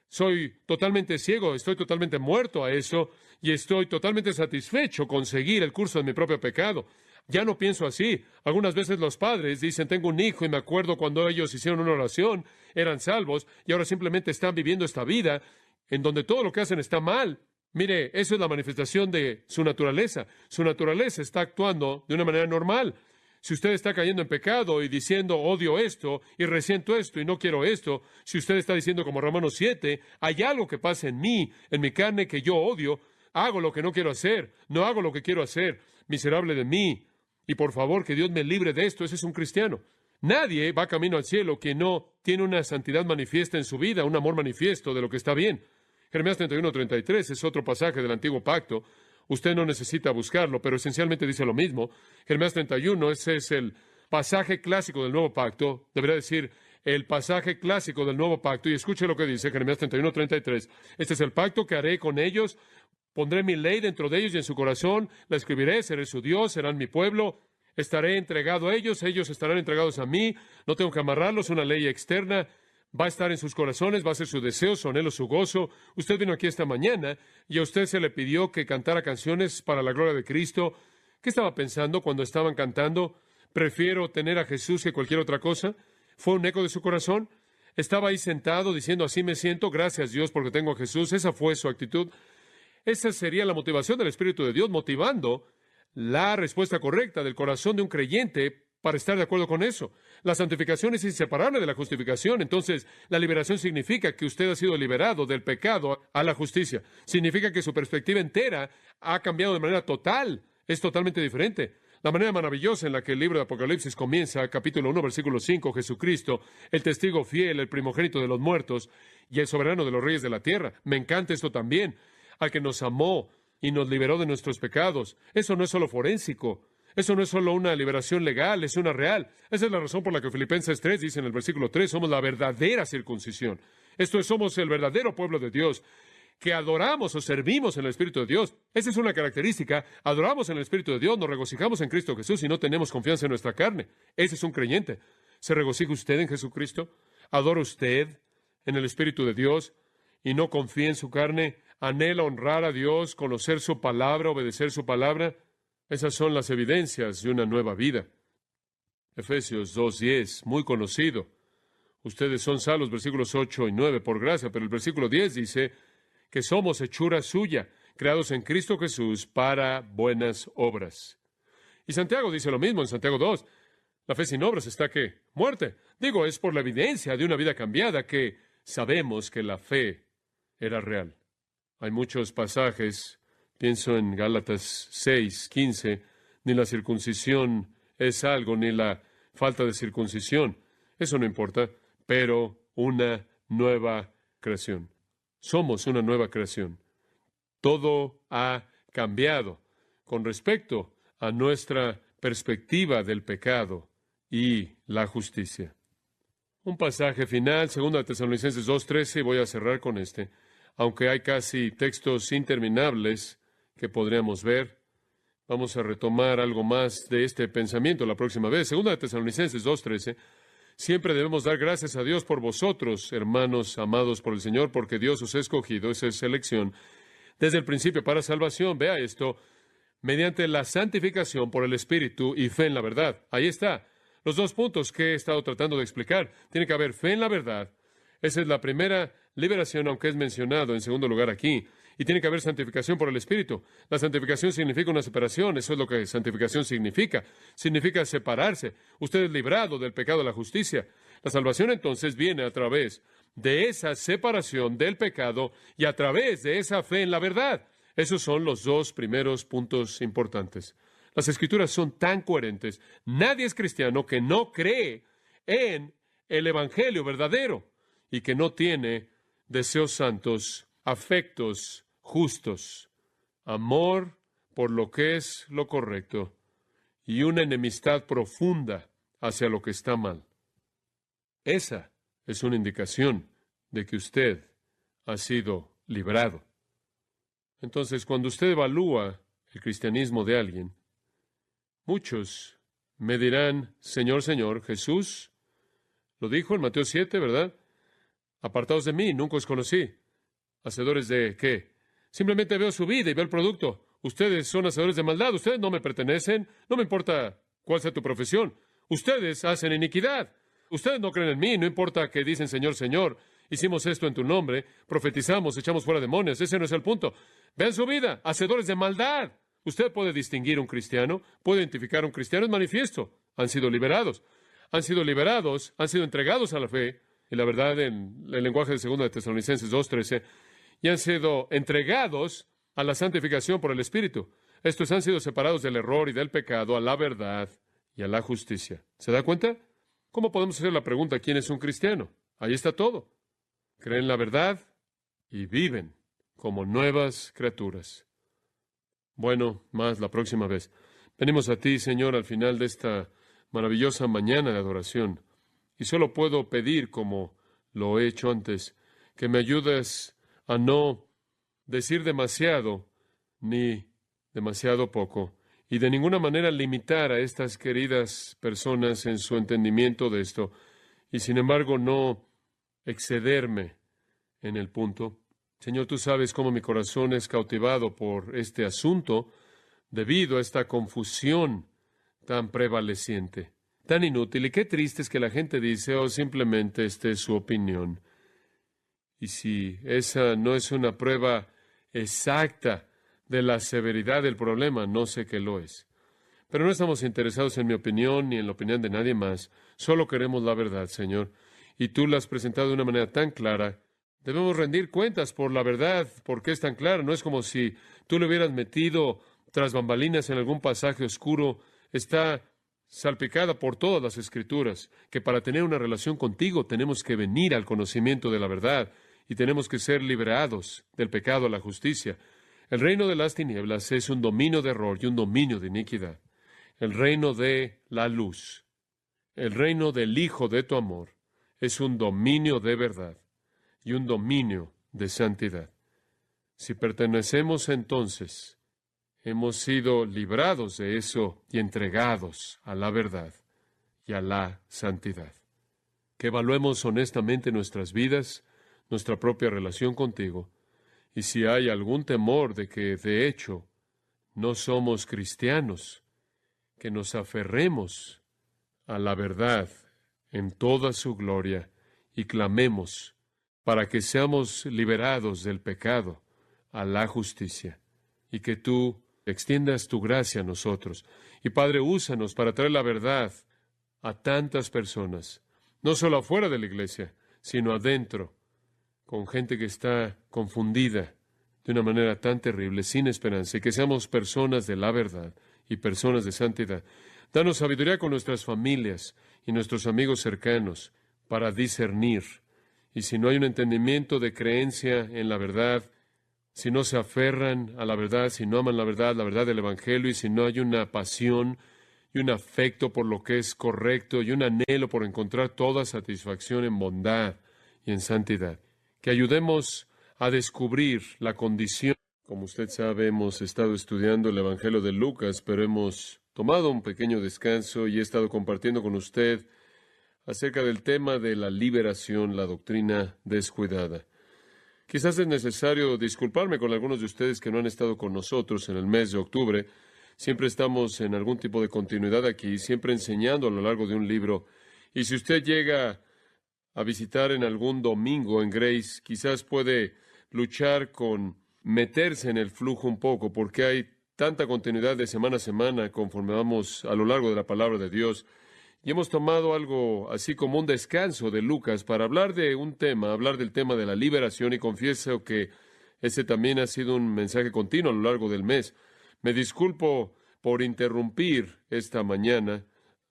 Soy totalmente ciego, estoy totalmente muerto a eso y estoy totalmente satisfecho con seguir el curso de mi propio pecado. Ya no pienso así. Algunas veces los padres dicen, tengo un hijo y me acuerdo cuando ellos hicieron una oración, eran salvos y ahora simplemente están viviendo esta vida en donde todo lo que hacen está mal. Mire, eso es la manifestación de su naturaleza. Su naturaleza está actuando de una manera normal. Si usted está cayendo en pecado y diciendo, odio esto y resiento esto y no quiero esto, si usted está diciendo como Romanos 7, hay algo que pasa en mí, en mi carne que yo odio, hago lo que no quiero hacer, no hago lo que quiero hacer, miserable de mí. Y por favor, que Dios me libre de esto. Ese es un cristiano. Nadie va camino al cielo que no tiene una santidad manifiesta en su vida, un amor manifiesto de lo que está bien. Jeremías 31:33 es otro pasaje del Antiguo Pacto. Usted no necesita buscarlo, pero esencialmente dice lo mismo. Jeremías 31, ese es el pasaje clásico del Nuevo Pacto. Debería decir el pasaje clásico del Nuevo Pacto. Y escuche lo que dice Jeremías 31:33. Este es el pacto que haré con ellos. Pondré mi ley dentro de ellos y en su corazón. La escribiré, seré su Dios, serán mi pueblo. Estaré entregado a ellos, ellos estarán entregados a mí. No tengo que amarrarlos, una ley externa. Va a estar en sus corazones, va a ser su deseo, su anhelo, su gozo. Usted vino aquí esta mañana y a usted se le pidió que cantara canciones para la gloria de Cristo. ¿Qué estaba pensando cuando estaban cantando? Prefiero tener a Jesús que cualquier otra cosa. ¿Fue un eco de su corazón? Estaba ahí sentado diciendo, así me siento, gracias Dios porque tengo a Jesús. Esa fue su actitud. Esa sería la motivación del Espíritu de Dios, motivando la respuesta correcta del corazón de un creyente para estar de acuerdo con eso. La santificación es inseparable de la justificación. Entonces, la liberación significa que usted ha sido liberado del pecado a la justicia. Significa que su perspectiva entera ha cambiado de manera total. Es totalmente diferente. La manera maravillosa en la que el libro de Apocalipsis comienza, capítulo 1, versículo 5, Jesucristo, el testigo fiel, el primogénito de los muertos y el soberano de los reyes de la tierra. Me encanta esto también. Al que nos amó y nos liberó de nuestros pecados. Eso no es solo forénsico. Eso no es solo una liberación legal, es una real. Esa es la razón por la que Filipenses 3 dice en el versículo 3, somos la verdadera circuncisión. Esto es, somos el verdadero pueblo de Dios, que adoramos o servimos en el Espíritu de Dios. Esa es una característica. Adoramos en el Espíritu de Dios, nos regocijamos en Cristo Jesús y no tenemos confianza en nuestra carne. Ese es un creyente. ¿Se regocija usted en Jesucristo? ¿Adora usted en el Espíritu de Dios y no confía en su carne? ¿Anhela honrar a Dios, conocer su palabra, obedecer su palabra? Esas son las evidencias de una nueva vida. Efesios 2:10, muy conocido. Ustedes son salvos, versículos 8 y 9, por gracia, pero el versículo 10 dice que somos hechura suya, creados en Cristo Jesús para buenas obras. Y Santiago dice lo mismo en Santiago 2. La fe sin obras está, ¿qué? Muerte. Digo, es por la evidencia de una vida cambiada que sabemos que la fe era real. Hay muchos pasajes. Pienso en Gálatas 6:15, ni la circuncisión es algo, ni la falta de circuncisión. Eso no importa, pero una nueva creación. Somos una nueva creación. Todo ha cambiado con respecto a nuestra perspectiva del pecado y la justicia. Un pasaje final, 2 Tesalonicenses 2:13, y voy a cerrar con este. Aunque hay casi textos interminables que podríamos ver, vamos a retomar algo más de este pensamiento la próxima vez. 2 Tesalonicenses 2:13. Siempre debemos dar gracias a Dios por vosotros, hermanos amados por el Señor, porque Dios os ha escogido, esa es elección, desde el principio para salvación. Vea esto, mediante la santificación por el Espíritu y fe en la verdad. Ahí está. Los dos puntos que he estado tratando de explicar. Tiene que haber fe en la verdad. Esa es la primera liberación, aunque es mencionado en segundo lugar aquí. Y tiene que haber santificación por el Espíritu. La santificación significa una separación. Eso es lo que santificación significa. Significa separarse. Usted es librado del pecado a la justicia. La salvación entonces viene a través de esa separación del pecado y a través de esa fe en la verdad. Esos son los dos primeros puntos importantes. Las Escrituras son tan coherentes. Nadie es cristiano que no cree en el Evangelio verdadero y que no tiene deseos santos, afectos justos, amor por lo que es lo correcto y una enemistad profunda hacia lo que está mal. Esa es una indicación de que usted ha sido librado. Entonces, cuando usted evalúa el cristianismo de alguien, muchos me dirán, Señor, Señor, Jesús lo dijo en Mateo 7, ¿verdad? Apartados de mí, nunca os conocí. ¿Hacedores de qué? Simplemente veo su vida y veo el producto. Ustedes son hacedores de maldad, ustedes no me pertenecen, no me importa cuál sea tu profesión. Ustedes hacen iniquidad. Ustedes no creen en mí, no importa que dicen Señor, Señor. Hicimos esto en tu nombre, profetizamos, echamos fuera demonios. Ese no es el punto. Vean su vida, hacedores de maldad. Usted puede distinguir un cristiano, puede identificar un cristiano, es manifiesto. Han sido liberados, han sido entregados a la fe. Y la verdad, en el lenguaje de 2 Tesalonicenses 2:13, y han sido entregados a la santificación por el Espíritu. Estos han sido separados del error y del pecado a la verdad y a la justicia. ¿Se da cuenta? ¿Cómo podemos hacer la pregunta, ¿quién es un cristiano? Ahí está todo. Creen la verdad y viven como nuevas criaturas. Bueno, más la próxima vez. Venimos a ti, Señor, al final de esta maravillosa mañana de adoración. Y solo puedo pedir, como lo he hecho antes, que me ayudes a no decir demasiado ni demasiado poco, y de ninguna manera limitar a estas queridas personas en su entendimiento de esto, y sin embargo no excederme en el punto. Señor, tú sabes cómo mi corazón es cautivado por este asunto debido a esta confusión tan prevaleciente, tan inútil, y qué triste es que la gente dice, oh, simplemente esta es su opinión. Y si esa no es una prueba exacta de la severidad del problema, no sé qué lo es. Pero no estamos interesados en mi opinión ni en la opinión de nadie más. Solo queremos la verdad, Señor. Y tú la has presentado de una manera tan clara. Debemos rendir cuentas por la verdad, porque es tan clara. No es como si tú le hubieras metido tras bambalinas en algún pasaje oscuro. Está salpicada por todas las Escrituras, que para tener una relación contigo tenemos que venir al conocimiento de la verdad y tenemos que ser liberados del pecado a la justicia. El reino de las tinieblas es un dominio de error y un dominio de iniquidad. El reino de la luz, el reino del Hijo de tu amor, es un dominio de verdad y un dominio de santidad. Si pertenecemos entonces, hemos sido librados de eso y entregados a la verdad y a la santidad. Que evaluemos honestamente nuestras vidas, nuestra propia relación contigo, y si hay algún temor de que, de hecho, no somos cristianos, que nos aferremos a la verdad en toda su gloria y clamemos para que seamos liberados del pecado a la justicia, y que tú extiendas tu gracia a nosotros. Y Padre, úsanos para traer la verdad a tantas personas, no solo afuera de la iglesia, sino adentro, con gente que está confundida de una manera tan terrible, sin esperanza, y que seamos personas de la verdad y personas de santidad. Danos sabiduría con nuestras familias y nuestros amigos cercanos para discernir. Y si no hay un entendimiento de creencia en la verdad, si no se aferran a la verdad, si no aman la verdad del Evangelio, y si no hay una pasión y un afecto por lo que es correcto y un anhelo por encontrar toda satisfacción en bondad y en santidad, que ayudemos a descubrir la condición. Como usted sabe, hemos estado estudiando el Evangelio de Lucas, pero hemos tomado un pequeño descanso y he estado compartiendo con usted acerca del tema de la liberación, la doctrina descuidada. Quizás es necesario disculparme con algunos de ustedes que no han estado con nosotros en el mes de octubre. Siempre estamos en algún tipo de continuidad aquí, siempre enseñando a lo largo de un libro. Y si usted llega a visitar en algún domingo en Grace, quizás puede luchar con meterse en el flujo un poco, porque hay tanta continuidad de semana a semana conforme vamos a lo largo de la palabra de Dios. Y hemos tomado algo así como un descanso de Lucas para hablar de un tema, hablar del tema de la liberación, y confieso que ese también ha sido un mensaje continuo a lo largo del mes. Me disculpo por interrumpir esta mañana.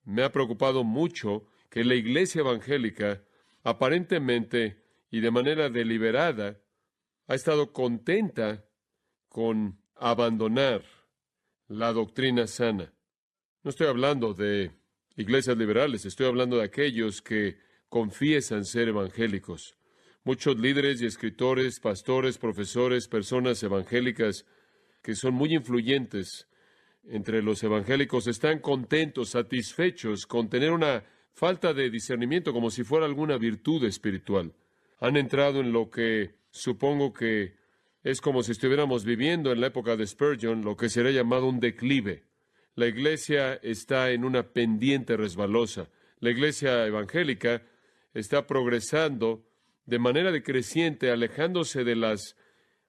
Me ha preocupado mucho que la iglesia evangélica, aparentemente y de manera deliberada, ha estado contenta con abandonar la doctrina sana. No estoy hablando de iglesias liberales, estoy hablando de aquellos que confiesan ser evangélicos. Muchos líderes y escritores, pastores, profesores, personas evangélicas que son muy influyentes entre los evangélicos están contentos, satisfechos con tener una falta de discernimiento como si fuera alguna virtud espiritual. Han entrado en lo que supongo que es como si estuviéramos viviendo en la época de Spurgeon, lo que sería llamado un declive. La iglesia está en una pendiente resbalosa. La iglesia evangélica está progresando de manera decreciente, alejándose de las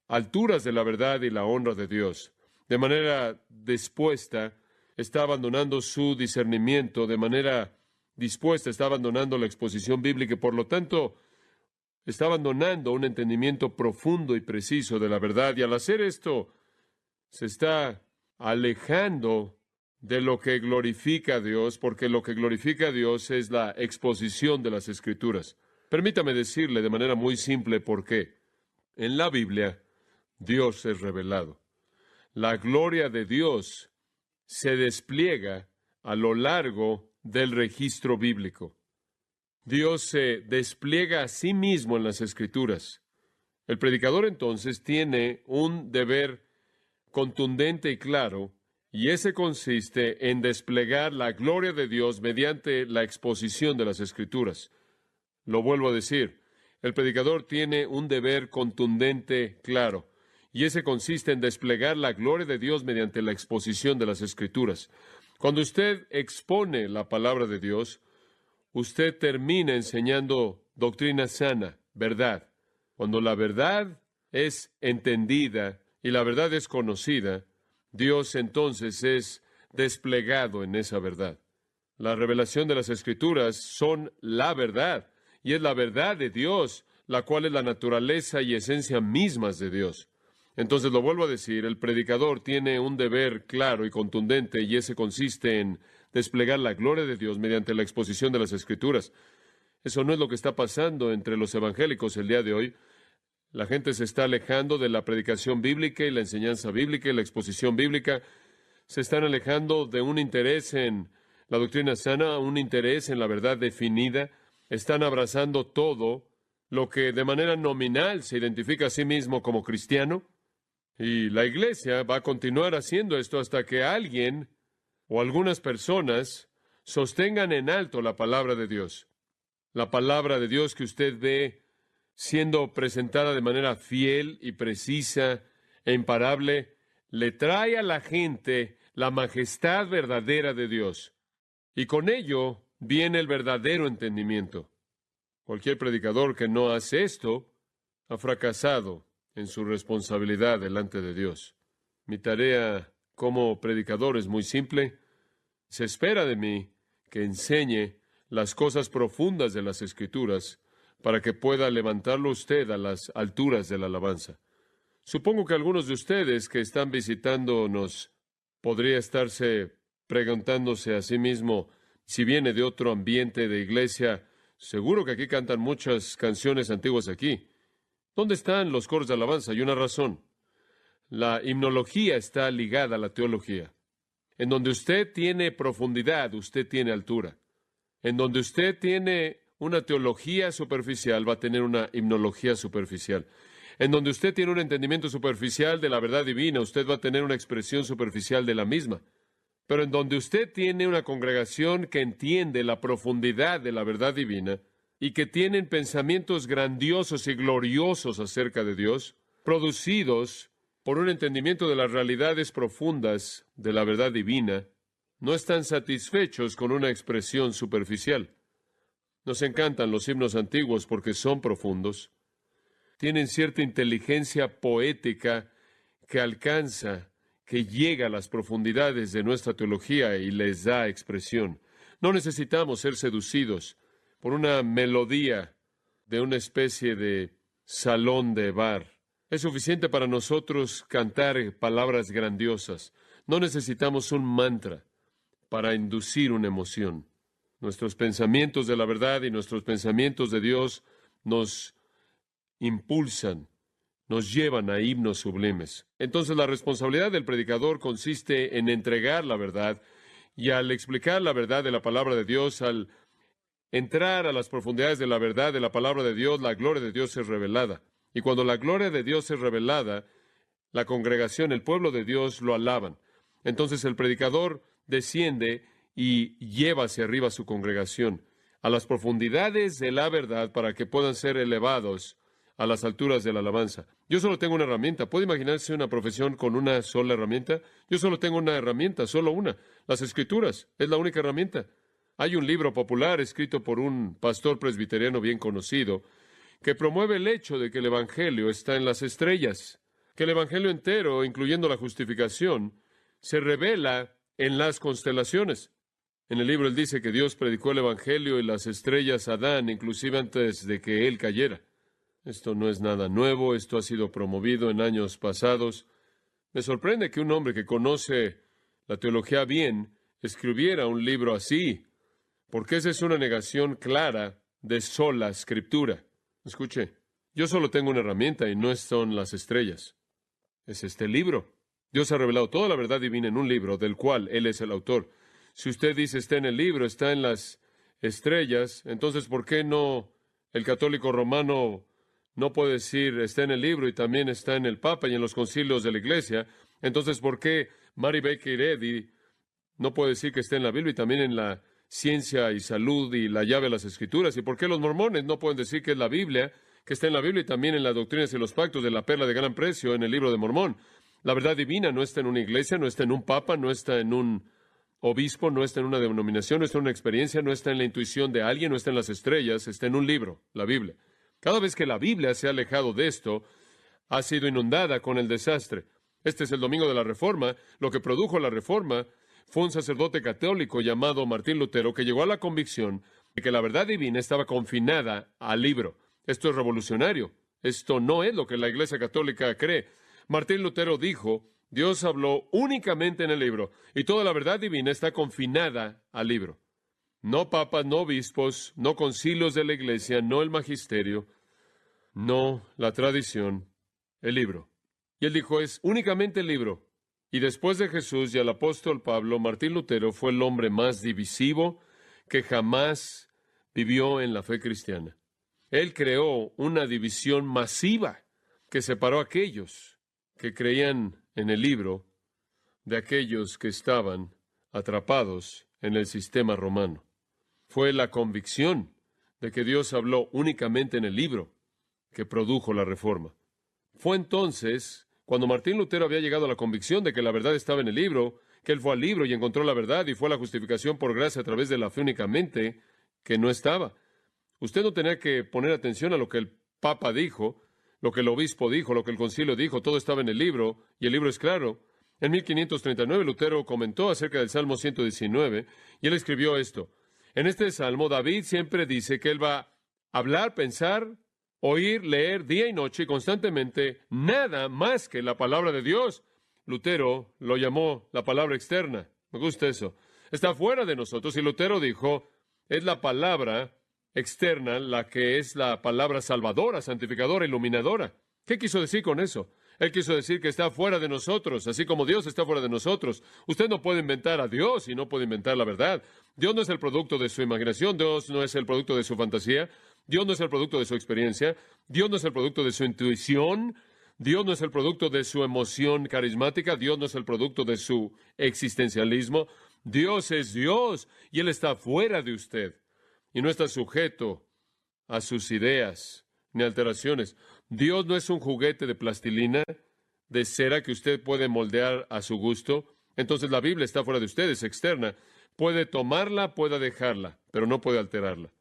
alturas de la verdad y la honra de Dios. De manera dispuesta, está abandonando su discernimiento, de manera dispuesta, está abandonando la exposición bíblica y, por lo tanto, está abandonando un entendimiento profundo y preciso de la verdad. Y al hacer esto, se está alejando de lo que glorifica a Dios, porque lo que glorifica a Dios es la exposición de las Escrituras. Permítame decirle de manera muy simple por qué. En la Biblia, Dios es revelado. La gloria de Dios se despliega a lo largo del registro bíblico. Dios se despliega a sí mismo en las Escrituras. El predicador entonces tiene un deber contundente y claro, y ese consiste en desplegar la gloria de Dios mediante la exposición de las Escrituras. Lo vuelvo a decir, el predicador tiene un deber contundente, claro, y ese consiste en desplegar la gloria de Dios mediante la exposición de las Escrituras. Cuando usted expone la palabra de Dios, usted termina enseñando doctrina sana, verdad. Cuando la verdad es entendida y la verdad es conocida, Dios entonces es desplegado en esa verdad. La revelación de las Escrituras son la verdad, y es la verdad de Dios, la cual es la naturaleza y esencia mismas de Dios. Entonces, lo vuelvo a decir, el predicador tiene un deber claro y contundente, y ese consiste en desplegar la gloria de Dios mediante la exposición de las Escrituras. Eso no es lo que está pasando entre los evangélicos el día de hoy. La gente se está alejando de la predicación bíblica y la enseñanza bíblica y la exposición bíblica. Se están alejando de un interés en la doctrina sana, un interés en la verdad definida. Están abrazando todo lo que de manera nominal se identifica a sí mismo como cristiano. Y la iglesia va a continuar haciendo esto hasta que alguien o algunas personas sostengan en alto la palabra de Dios. La palabra de Dios que usted ve siendo presentada de manera fiel y precisa e imparable, le trae a la gente la majestad verdadera de Dios. Y con ello viene el verdadero entendimiento. Cualquier predicador que no hace esto ha fracasado en su responsabilidad delante de Dios. Mi tarea como predicador es muy simple. Se espera de mí que enseñe las cosas profundas de las Escrituras para que pueda levantarlo usted a las alturas de la alabanza. Supongo que algunos de ustedes que están visitándonos podría estarse preguntándose a sí mismo si viene de otro ambiente de iglesia. Seguro que aquí cantan muchas canciones antiguas aquí. ¿Dónde están los coros de alabanza? Hay una razón. La himnología está ligada a la teología. En donde usted tiene profundidad, usted tiene altura. En donde usted tiene una teología superficial, va a tener una himnología superficial. En donde usted tiene un entendimiento superficial de la verdad divina, usted va a tener una expresión superficial de la misma. Pero en donde usted tiene una congregación que entiende la profundidad de la verdad divina y que tienen pensamientos grandiosos y gloriosos acerca de Dios, producidos por un entendimiento de las realidades profundas de la verdad divina, no están satisfechos con una expresión superficial. Nos encantan los himnos antiguos porque son profundos. Tienen cierta inteligencia poética que alcanza, que llega a las profundidades de nuestra teología y les da expresión. No necesitamos ser seducidos por una melodía de una especie de salón de bar. Es suficiente para nosotros cantar palabras grandiosas. No necesitamos un mantra para inducir una emoción. Nuestros pensamientos de la verdad y nuestros pensamientos de Dios nos impulsan, nos llevan a himnos sublimes. Entonces, la responsabilidad del predicador consiste en entregar la verdad, y al explicar la verdad de la palabra de Dios, al entrar a las profundidades de la verdad de la palabra de Dios, la gloria de Dios es revelada. Y cuando la gloria de Dios es revelada, la congregación, el pueblo de Dios lo alaban. Entonces el predicador desciende y lleva hacia arriba a su congregación, a las profundidades de la verdad para que puedan ser elevados a las alturas de la alabanza. Yo solo tengo una herramienta. ¿Puede imaginarse una profesión con una sola herramienta? Yo solo tengo una herramienta, solo una. Las Escrituras es la única herramienta. Hay un libro popular escrito por un pastor presbiteriano bien conocido que promueve el hecho de que el Evangelio está en las estrellas, que el Evangelio entero, incluyendo la justificación, se revela en las constelaciones. En el libro él dice que Dios predicó el Evangelio y las estrellas a Adán, inclusive antes de que él cayera. Esto no es nada nuevo, esto ha sido promovido en años pasados. Me sorprende que un hombre que conoce la teología bien escribiera un libro así, porque esa es una negación clara de sola Escritura. Escuche, yo solo tengo una herramienta y no son las estrellas. Es este libro. Dios ha revelado toda la verdad divina en un libro del cual Él es el autor. Si usted dice está en el libro, está en las estrellas, entonces ¿por qué no el católico romano no puede decir está en el libro y también está en el Papa y en los concilios de la Iglesia? Entonces ¿por qué Mary Baker Eddy no puede decir que está en la Biblia y también en la Ciencia y Salud y la Llave de las Escrituras? ¿Y por qué los mormones no pueden decir que es la Biblia, que está en la Biblia y también en las Doctrinas y los Pactos de la Perla de Gran Precio en el libro de Mormón? La verdad divina no está en una iglesia, no está en un papa, no está en un obispo, no está en una denominación, no está en una experiencia, no está en la intuición de alguien, no está en las estrellas, está en un libro, la Biblia. Cada vez que la Biblia se ha alejado de esto, ha sido inundada con el desastre. Este es el domingo de la Reforma. Lo que produjo la Reforma Fue un sacerdote católico llamado Martín Lutero que llegó a la convicción de que la verdad divina estaba confinada al libro. Esto es revolucionario. Esto no es lo que la Iglesia Católica cree. Martín Lutero dijo: Dios habló únicamente en el libro, y toda la verdad divina está confinada al libro. No papas, no obispos, no concilios de la Iglesia, no el magisterio, no la tradición, el libro. Y él dijo: es únicamente el libro. Y después de Jesús y al apóstol Pablo, Martín Lutero fue el hombre más divisivo que jamás vivió en la fe cristiana. Él creó una división masiva que separó a aquellos que creían en el libro de aquellos que estaban atrapados en el sistema romano. Fue la convicción de que Dios habló únicamente en el libro que produjo la reforma. Fue entonces, cuando Martín Lutero había llegado a la convicción de que la verdad estaba en el libro, que él fue al libro y encontró la verdad y fue la justificación por gracia a través de la fe únicamente, que no estaba. Usted no tenía que poner atención a lo que el Papa dijo, lo que el obispo dijo, lo que el concilio dijo, todo estaba en el libro, y el libro es claro. En 1539 Lutero comentó acerca del Salmo 119, y él escribió esto: en este Salmo David siempre dice que él va a hablar, pensar, oír, leer día y noche y constantemente nada más que la palabra de Dios. Lutero lo llamó la palabra externa. Me gusta eso. Está fuera de nosotros, y Lutero dijo: es la palabra externa la que es la palabra salvadora, santificadora, iluminadora. ¿Qué quiso decir con eso? Él quiso decir que está fuera de nosotros, así como Dios está fuera de nosotros. Usted no puede inventar a Dios y no puede inventar la verdad. Dios no es el producto de su imaginación, Dios no es el producto de su fantasía, Dios no es el producto de su experiencia, Dios no es el producto de su intuición, Dios no es el producto de su emoción carismática, Dios no es el producto de su existencialismo. Dios es Dios y Él está fuera de usted y no está sujeto a sus ideas ni alteraciones. Dios no es un juguete de plastilina, de cera que usted puede moldear a su gusto. Entonces la Biblia está fuera de usted, es externa. Puede tomarla, puede dejarla, pero no puede alterarla.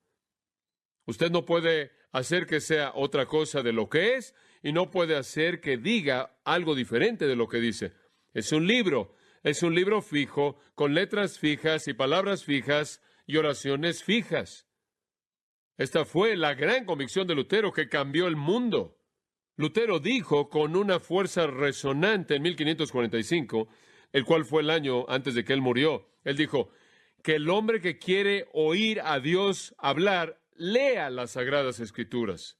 Usted no puede hacer que sea otra cosa de lo que es y no puede hacer que diga algo diferente de lo que dice. Es un libro fijo, con letras fijas y palabras fijas y oraciones fijas. Esta fue la gran convicción de Lutero que cambió el mundo. Lutero dijo con una fuerza resonante en 1545, el cual fue el año antes de que él murió. Él dijo que el hombre que quiere oír a Dios hablar, lea las Sagradas Escrituras.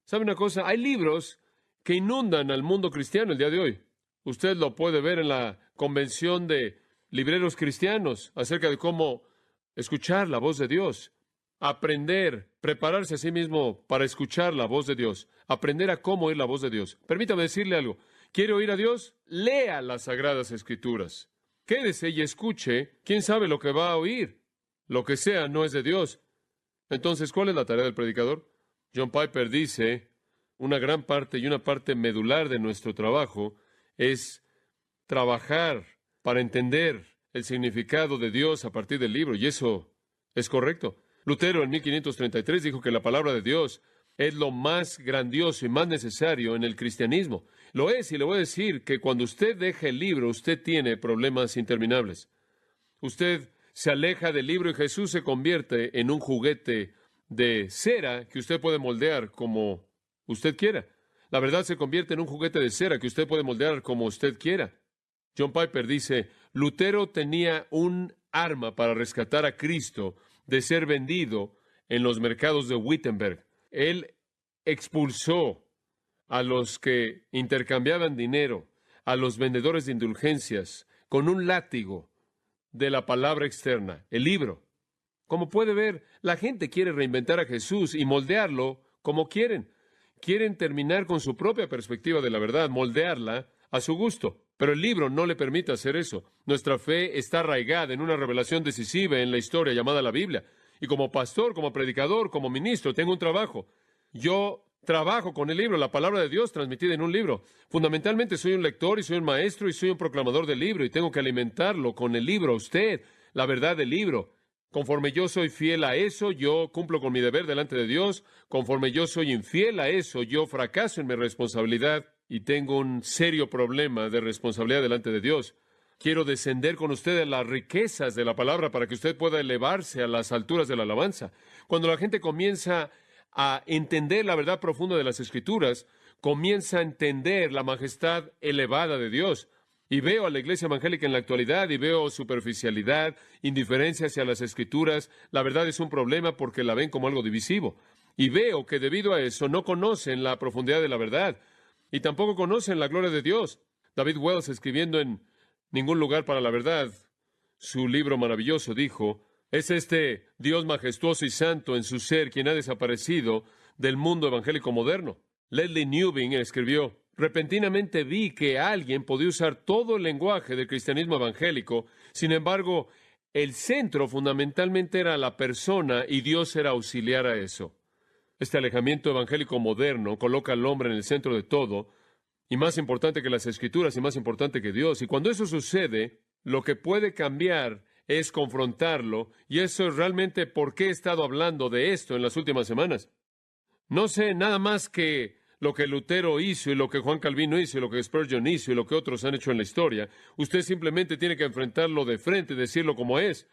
¿Sabe una cosa? Hay libros que inundan al mundo cristiano el día de hoy. Usted lo puede ver en la convención de libreros cristianos acerca de cómo escuchar la voz de Dios, aprender, prepararse a sí mismo para escuchar la voz de Dios, aprender a cómo oír la voz de Dios. Permítame decirle algo. ¿Quiere oír a Dios? Lea las Sagradas Escrituras. Quédese y escuche. ¿Quién sabe lo que va a oír? Lo que sea no es de Dios. Entonces, ¿cuál es la tarea del predicador? John Piper dice: una gran parte y una parte medular de nuestro trabajo es trabajar para entender el significado de Dios a partir del libro, y eso es correcto. Lutero en 1533 dijo que la palabra de Dios es lo más grandioso y más necesario en el cristianismo. Lo es, y le voy a decir que cuando usted deja el libro, usted tiene problemas interminables. Usted se aleja del libro y Jesús se convierte en un juguete de cera que usted puede moldear como usted quiera. La verdad se convierte en un juguete de cera que usted puede moldear como usted quiera. John Piper dice: Lutero tenía un arma para rescatar a Cristo de ser vendido en los mercados de Wittenberg. Él expulsó a los que intercambiaban dinero, a los vendedores de indulgencias, con un látigo de la palabra externa, el libro. Como puede ver, la gente quiere reinventar a Jesús y moldearlo como quieren. Quieren terminar con su propia perspectiva de la verdad, moldearla a su gusto. Pero el libro no le permite hacer eso. Nuestra fe está arraigada en una revelación decisiva en la historia llamada la Biblia. Y como pastor, como predicador, como ministro, tengo un trabajo. Yo trabajo con el libro, la palabra de Dios transmitida en un libro. Fundamentalmente soy un lector y soy un maestro y soy un proclamador del libro y tengo que alimentarlo con el libro, usted, la verdad del libro. Conforme yo soy fiel a eso, yo cumplo con mi deber delante de Dios. Conforme yo soy infiel a eso, yo fracaso en mi responsabilidad y tengo un serio problema de responsabilidad delante de Dios. Quiero descender con usted a las riquezas de la palabra para que usted pueda elevarse a las alturas de la alabanza. Cuando la gente comienza a entender la verdad profunda de las Escrituras, comienza a entender la majestad elevada de Dios. Y veo a la iglesia evangélica en la actualidad y veo superficialidad, indiferencia hacia las Escrituras. La verdad es un problema porque la ven como algo divisivo. Y veo que debido a eso no conocen la profundidad de la verdad y tampoco conocen la gloria de Dios. David Wells, escribiendo en Ningún lugar para la verdad, su libro maravilloso, dijo: es este Dios majestuoso y santo en su ser quien ha desaparecido del mundo evangélico moderno. Leslie Newbin escribió: repentinamente vi que alguien podía usar todo el lenguaje del cristianismo evangélico, sin embargo, el centro fundamentalmente era la persona y Dios era auxiliar a eso. Este alejamiento evangélico moderno coloca al hombre en el centro de todo, y más importante que las Escrituras y más importante que Dios. Y cuando eso sucede, lo que puede cambiar es confrontarlo, y eso es realmente por qué he estado hablando de esto en las últimas semanas. No sé nada más que lo que Lutero hizo y lo que Juan Calvino hizo y lo que Spurgeon hizo y lo que otros han hecho en la historia. Usted simplemente tiene que enfrentarlo de frente y decirlo como es.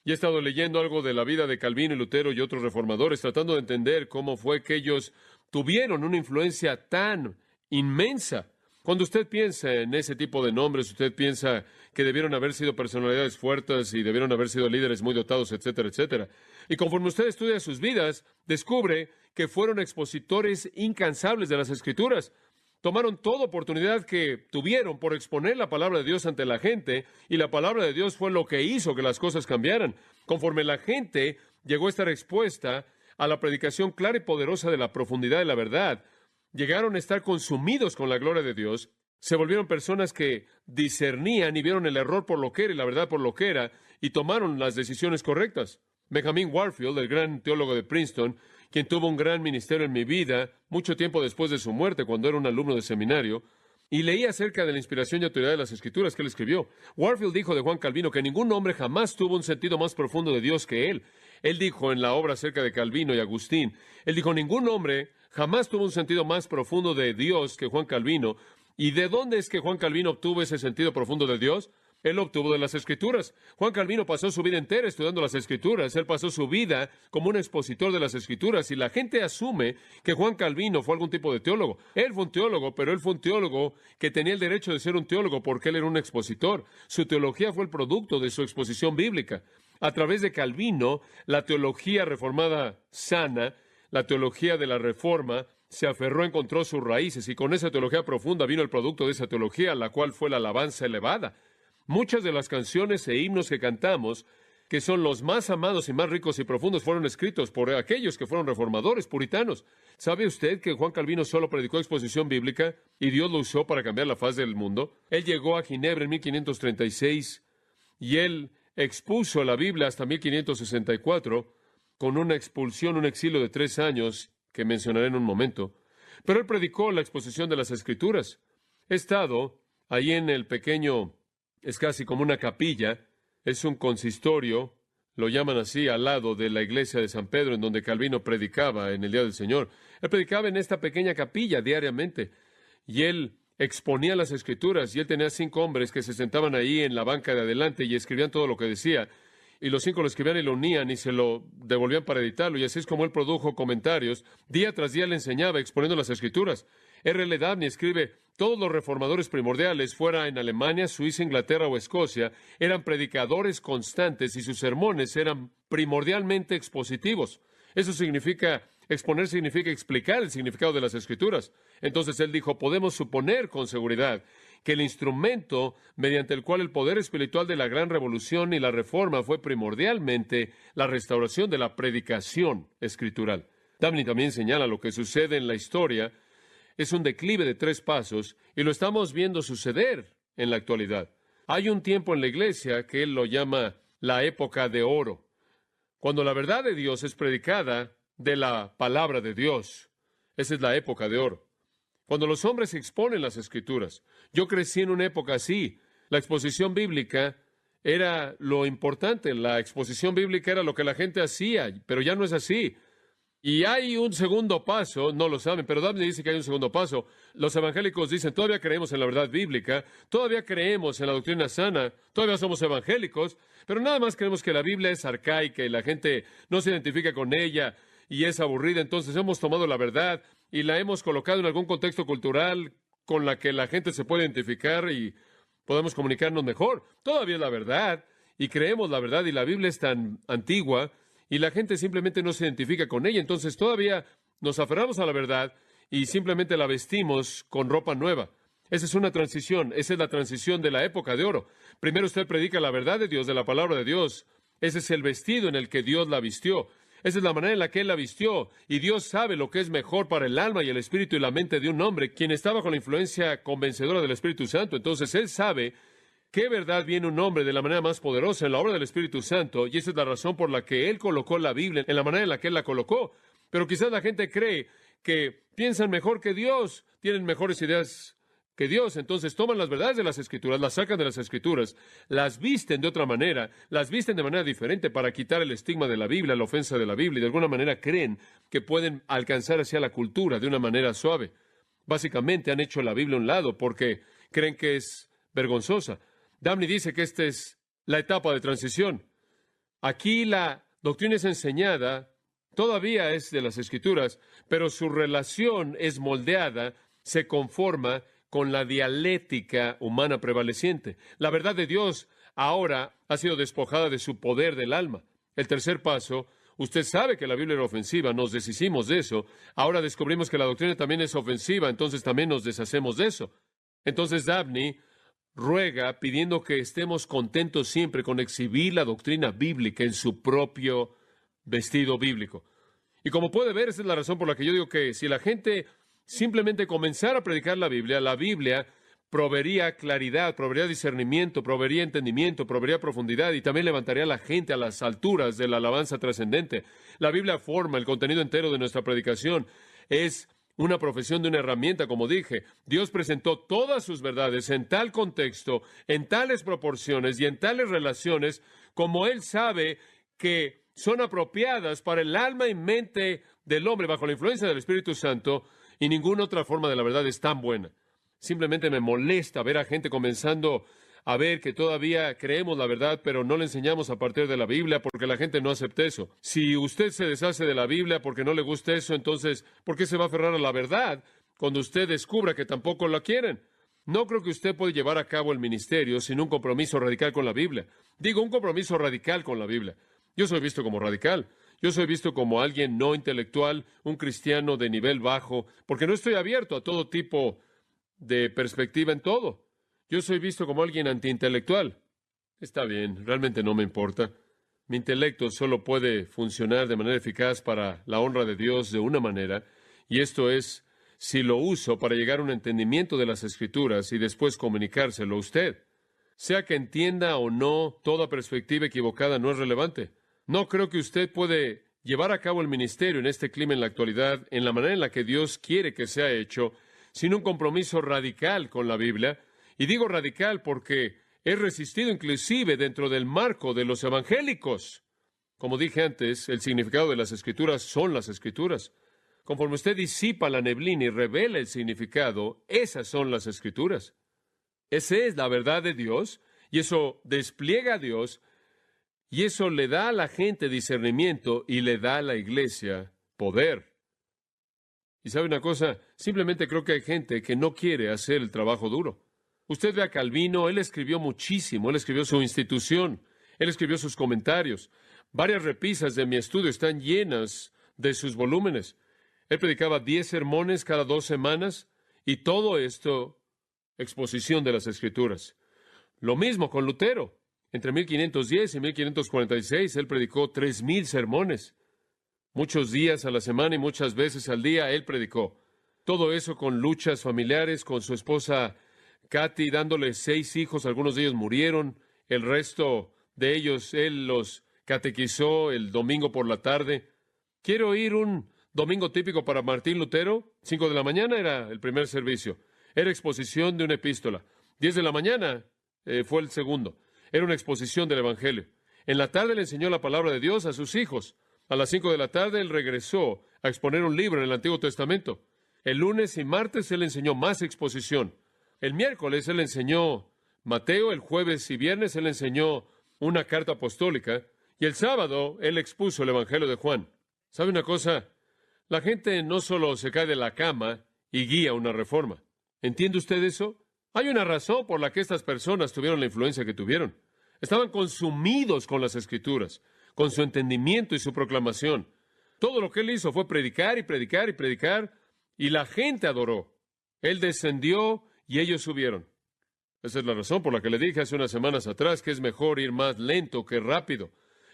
Y he estado leyendo algo de la vida de Calvino y Lutero y otros reformadores, tratando de entender cómo fue que ellos tuvieron una influencia tan inmensa. Cuando usted piensa en ese tipo de nombres, usted piensa que debieron haber sido personalidades fuertes y debieron haber sido líderes muy dotados, etcétera, etcétera. Y conforme usted estudia sus vidas, descubre que fueron expositores incansables de las Escrituras. Tomaron toda oportunidad que tuvieron por exponer la palabra de Dios ante la gente, y la palabra de Dios fue lo que hizo que las cosas cambiaran. Conforme la gente llegó a estar expuesta a la predicación clara y poderosa de la profundidad de la verdad, llegaron a estar consumidos con la gloria de Dios, se volvieron personas que discernían y vieron el error por lo que era y la verdad por lo que era, y tomaron las decisiones correctas. Benjamin Warfield, el gran teólogo de Princeton, quien tuvo un gran ministerio en mi vida, mucho tiempo después de su muerte, cuando era un alumno de seminario, y leí acerca de la inspiración y autoridad de las Escrituras que él escribió. Warfield dijo de Juan Calvino que ningún hombre jamás tuvo un sentido más profundo de Dios que él. Él dijo en la obra acerca de Calvino y Agustín, él dijo: ningún hombre jamás tuvo un sentido más profundo de Dios que Juan Calvino. ¿Y de dónde es que Juan Calvino obtuvo ese sentido profundo de Dios? Él lo obtuvo de las Escrituras. Juan Calvino pasó su vida entera estudiando las Escrituras. Él pasó su vida como un expositor de las Escrituras, y la gente asume que Juan Calvino fue algún tipo de teólogo. Él fue un teólogo, pero él fue un teólogo que tenía el derecho de ser un teólogo porque él era un expositor. Su teología fue el producto de su exposición bíblica. A través de Calvino, la teología reformada sana, la teología de la Reforma, se aferró, encontró sus raíces, y con esa teología profunda vino el producto de esa teología, la cual fue la alabanza elevada. Muchas de las canciones e himnos que cantamos, que son los más amados y más ricos y profundos, fueron escritos por aquellos que fueron reformadores, puritanos. ¿Sabe usted que Juan Calvino solo predicó exposición bíblica y Dios lo usó para cambiar la faz del mundo? Él llegó a Ginebra en 1536 y él expuso la Biblia hasta 1564 con una expulsión, un exilio de 3 años, que mencionaré en un momento. Pero él predicó la exposición de las Escrituras. He estado ahí en el pequeño, es casi como una capilla, es un consistorio, lo llaman así, al lado de la iglesia de San Pedro, en donde Calvino predicaba en el Día del Señor. Él predicaba en esta pequeña capilla diariamente, y él exponía las Escrituras, y él tenía 5 hombres que se sentaban ahí en la banca de adelante y escribían todo lo que decía, y los 5 lo escribían y lo unían y se lo devolvían para editarlo, y así es como él produjo comentarios. Día tras día le enseñaba exponiendo las Escrituras. R.L. Dabney escribe: todos los reformadores primordiales, fuera en Alemania, Suiza, Inglaterra o Escocia, eran predicadores constantes y sus sermones eran primordialmente expositivos. Eso significa, exponer significa explicar el significado de las Escrituras. Entonces él dijo: podemos suponer con seguridad que el instrumento mediante el cual el poder espiritual de la gran revolución y la reforma fue primordialmente la restauración de la predicación escritural. Dabney también señala lo que sucede en la historia es un declive de 3 pasos, y lo estamos viendo suceder en la actualidad. Hay un tiempo en la iglesia que él lo llama la época de oro, cuando la verdad de Dios es predicada de la palabra de Dios. Esa es la época de oro. Cuando los hombres exponen las Escrituras. Yo crecí en una época así. La exposición bíblica era lo importante. La exposición bíblica era lo que la gente hacía, pero ya no es así. Y hay un segundo paso, no lo saben, pero Dabney dice que hay un segundo paso. Los evangélicos dicen, todavía creemos en la verdad bíblica, todavía creemos en la doctrina sana, todavía somos evangélicos, pero nada más creemos que la Biblia es arcaica y la gente no se identifica con ella y es aburrida. Entonces hemos tomado la verdad y la hemos colocado en algún contexto cultural con la que la gente se puede identificar y podemos comunicarnos mejor. Todavía es la verdad y creemos la verdad y la Biblia es tan antigua y la gente simplemente no se identifica con ella. Entonces todavía nos aferramos a la verdad y simplemente la vestimos con ropa nueva. Esa es una transición, esa es la transición de la época de oro. Primero usted predica la verdad de Dios, de la palabra de Dios. Ese es el vestido en el que Dios la vistió. Esa es la manera en la que Él la vistió. Y Dios sabe lo que es mejor para el alma y el espíritu y la mente de un hombre, quien está bajo la influencia convencedora del Espíritu Santo. Entonces Él sabe qué verdad viene un hombre de la manera más poderosa en la obra del Espíritu Santo, y esa es la razón por la que Él colocó la Biblia en la manera en la que Él la colocó. Pero quizás la gente cree que piensan mejor que Dios, tienen mejores ideas que Dios, entonces toman las verdades de las Escrituras, las sacan de las Escrituras, las visten de otra manera, las visten de manera diferente para quitar el estigma de la Biblia, la ofensa de la Biblia, y de alguna manera creen que pueden alcanzar hacia la cultura de una manera suave. Básicamente han hecho la Biblia a un lado porque creen que es vergonzosa. Dabney dice que esta es la etapa de transición. Aquí la doctrina es enseñada, todavía es de las Escrituras, pero su relación es moldeada, se conforma con la dialéctica humana prevaleciente. La verdad de Dios ahora ha sido despojada de su poder del alma. El tercer paso, usted sabe que la Biblia era ofensiva, nos deshicimos de eso. Ahora descubrimos que la doctrina también es ofensiva, entonces también nos deshacemos de eso. Entonces Dabney ruega pidiendo que estemos contentos siempre con exhibir la doctrina bíblica en su propio vestido bíblico. Y como puede ver, esa es la razón por la que yo digo que si la gente simplemente comenzara a predicar la Biblia proveería claridad, proveería discernimiento, proveería entendimiento, proveería profundidad y también levantaría a la gente a las alturas de la alabanza trascendente. La Biblia forma el contenido entero de nuestra predicación. Es una profesión de una herramienta, como dije. Dios presentó todas sus verdades en tal contexto, en tales proporciones y en tales relaciones, como Él sabe que son apropiadas para el alma y mente del hombre bajo la influencia del Espíritu Santo, y ninguna otra forma de la verdad es tan buena. Simplemente me molesta ver a gente comenzando a ver que todavía creemos la verdad, pero no le enseñamos a partir de la Biblia porque la gente no acepta eso. Si usted se deshace de la Biblia porque no le gusta eso, entonces, ¿por qué se va a aferrar a la verdad cuando usted descubra que tampoco la quieren? No creo que usted pueda llevar a cabo el ministerio sin un compromiso radical con la Biblia. Digo, un compromiso radical con la Biblia. Yo soy visto como radical. Yo soy visto como alguien no intelectual, un cristiano de nivel bajo, porque no estoy abierto a todo tipo de perspectiva en todo. Yo soy visto como alguien antiintelectual. Está bien, realmente no me importa. Mi intelecto solo puede funcionar de manera eficaz para la honra de Dios de una manera, y esto es si lo uso para llegar a un entendimiento de las Escrituras y después comunicárselo a usted. Sea que entienda o no, toda perspectiva equivocada no es relevante. No creo que usted puede llevar a cabo el ministerio en este clima en la actualidad, en la manera en la que Dios quiere que sea hecho, sin un compromiso radical con la Biblia. Y digo radical porque es resistido inclusive dentro del marco de los evangélicos. Como dije antes, el significado de las Escrituras son las Escrituras. Conforme usted disipa la neblina y revela el significado, esas son las Escrituras. Esa es la verdad de Dios, y eso despliega a Dios, y eso le da a la gente discernimiento y le da a la iglesia poder. Y sabe una cosa, simplemente creo que hay gente que no quiere hacer el trabajo duro. Usted ve a Calvino, él escribió muchísimo, él escribió su institución, él escribió sus comentarios. Varias repisas de mi estudio están llenas de sus volúmenes. Él predicaba 10 sermones cada 2 semanas, y todo esto, exposición de las Escrituras. Lo mismo con Lutero. Entre 1510 y 1546, él predicó 3,000 sermones. Muchos días a la semana y muchas veces al día él predicó. Todo eso con luchas familiares, con su esposa Katy, dándole 6 hijos, algunos de ellos murieron, el resto de ellos él los catequizó el domingo por la tarde. Quiero ir un domingo típico para Martín Lutero. 5 de la mañana era el primer servicio. Era exposición de una epístola. 10 de la mañana fue el segundo. Era una exposición del Evangelio. En la tarde le enseñó la palabra de Dios a sus hijos. A las 5 de la tarde él regresó a exponer un libro en el Antiguo Testamento. El lunes y martes él enseñó más exposición. El miércoles él enseñó Mateo, el jueves y viernes él enseñó una carta apostólica, y el sábado él expuso el Evangelio de Juan. ¿Sabe una cosa? La gente no solo se cae de la cama y guía una reforma. ¿Entiende usted eso? Hay una razón por la que estas personas tuvieron la influencia que tuvieron. Estaban consumidos con las Escrituras, con su entendimiento y su proclamación. Todo lo que él hizo fue predicar y predicar y predicar, y la gente adoró. Él descendió y ellos subieron. Esa es la razón por la que le dije hace unas semanas atrás que es mejor ir más lento que rápido.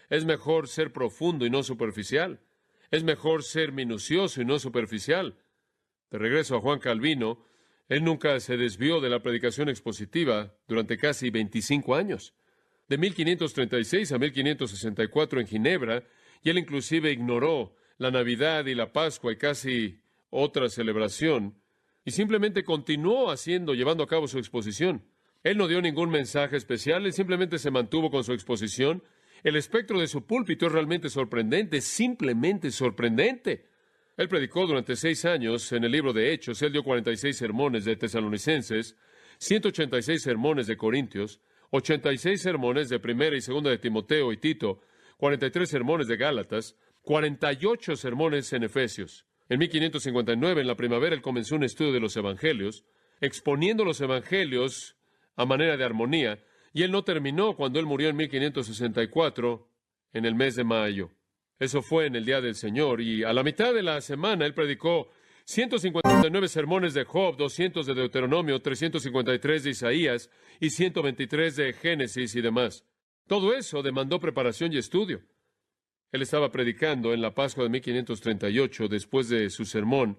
Es mejor ser profundo y no superficial. Es mejor ser minucioso y no superficial. De regreso a Juan Calvino, él nunca se desvió de la predicación expositiva durante casi 25 años. De 1536 a 1564 en Ginebra, y él inclusive ignoró la Navidad y la Pascua y casi otra celebración, y simplemente continuó llevando a cabo su exposición. Él no dio ningún mensaje especial, él simplemente se mantuvo con su exposición. El espectro de su púlpito es realmente sorprendente, simplemente sorprendente. Él predicó durante 6 años en el libro de Hechos. Él dio 46 sermones de Tesalonicenses, 186 sermones de Corintios, 86 sermones de Primera y Segunda de Timoteo y Tito, 43 sermones de Gálatas, 48 sermones en Efesios. En 1559, en la primavera, él comenzó un estudio de los Evangelios, exponiendo los Evangelios a manera de armonía, y él no terminó cuando él murió en 1564, en el mes de mayo. Eso fue en el Día del Señor, y a la mitad de la semana él predicó 159 sermones de Job, 200 de Deuteronomio, 353 de Isaías y 123 de Génesis y demás. Todo eso demandó preparación y estudio. Él estaba predicando en la Pascua de 1538, después de su sermón.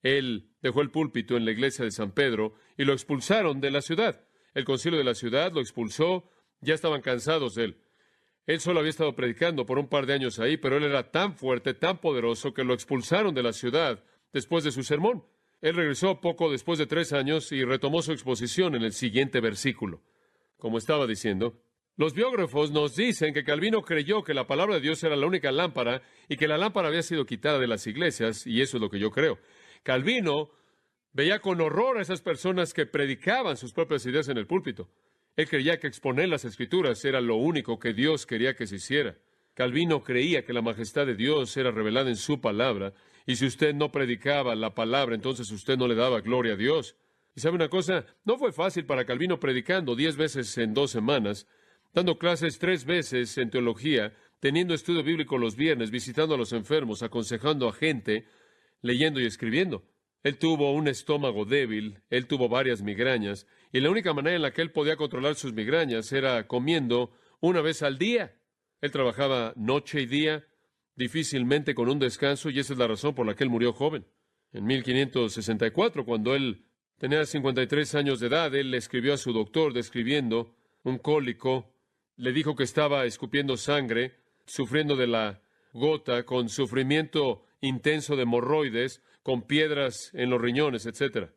Él dejó el púlpito en la iglesia de San Pedro y lo expulsaron de la ciudad. El concilio de la ciudad lo expulsó, ya estaban cansados de él. Él solo había estado predicando por un par de años ahí, pero él era tan fuerte, tan poderoso, que lo expulsaron de la ciudad después de su sermón. Él regresó poco después de 3 años y retomó su exposición en el siguiente versículo. Como estaba diciendo, los biógrafos nos dicen que Calvino creyó que la palabra de Dios era la única lámpara y que la lámpara había sido quitada de las iglesias, y eso es lo que yo creo. Calvino veía con horror a esas personas que predicaban sus propias ideas en el púlpito. Él creía que exponer las Escrituras era lo único que Dios quería que se hiciera. Calvino creía que la majestad de Dios era revelada en su palabra, y si usted no predicaba la palabra, entonces usted no le daba gloria a Dios. Y sabe una cosa, no fue fácil para Calvino predicando 10 veces en 2 semanas, dando clases 3 veces en teología, teniendo estudio bíblico los viernes, visitando a los enfermos, aconsejando a gente, leyendo y escribiendo. Él tuvo un estómago débil, él tuvo varias migrañas, y la única manera en la que él podía controlar sus migrañas era comiendo una vez al día. Él trabajaba noche y día, difícilmente con un descanso, y esa es la razón por la que él murió joven. En 1564, cuando él tenía 53 años de edad, él le escribió a su doctor describiendo un cólico, le dijo que estaba escupiendo sangre, sufriendo de la gota, con sufrimiento intenso de hemorroides, con piedras en los riñones, etc.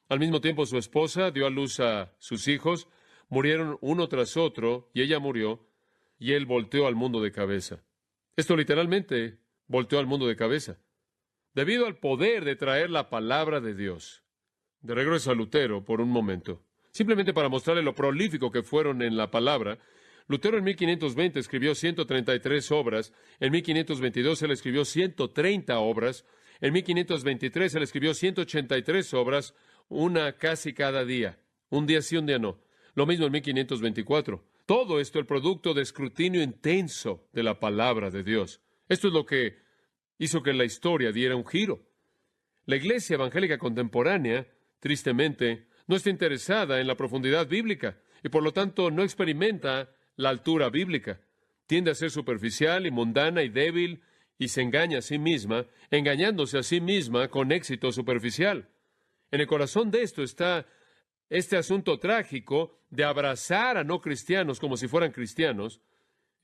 Al mismo tiempo, su esposa dio a luz a sus hijos, murieron uno tras otro, y ella murió, y él volteó al mundo de cabeza. Esto literalmente volteó al mundo de cabeza, debido al poder de traer la palabra de Dios. De regreso a Lutero por un momento, simplemente para mostrarle lo prolífico que fueron en la palabra. Lutero en 1520 escribió 133 obras, en 1522 él escribió 130 obras, en 1523 él escribió 183 obras, una casi cada día, un día sí, un día no. Lo mismo en 1524. Todo esto el producto de escrutinio intenso de la palabra de Dios. Esto es lo que hizo que la historia diera un giro. La iglesia evangélica contemporánea, tristemente, no está interesada en la profundidad bíblica y por lo tanto no experimenta la altura bíblica. Tiende a ser superficial y mundana y débil y se engaña a sí misma, engañándose a sí misma con éxito superficial. En el corazón de esto está este asunto trágico de abrazar a no cristianos como si fueran cristianos,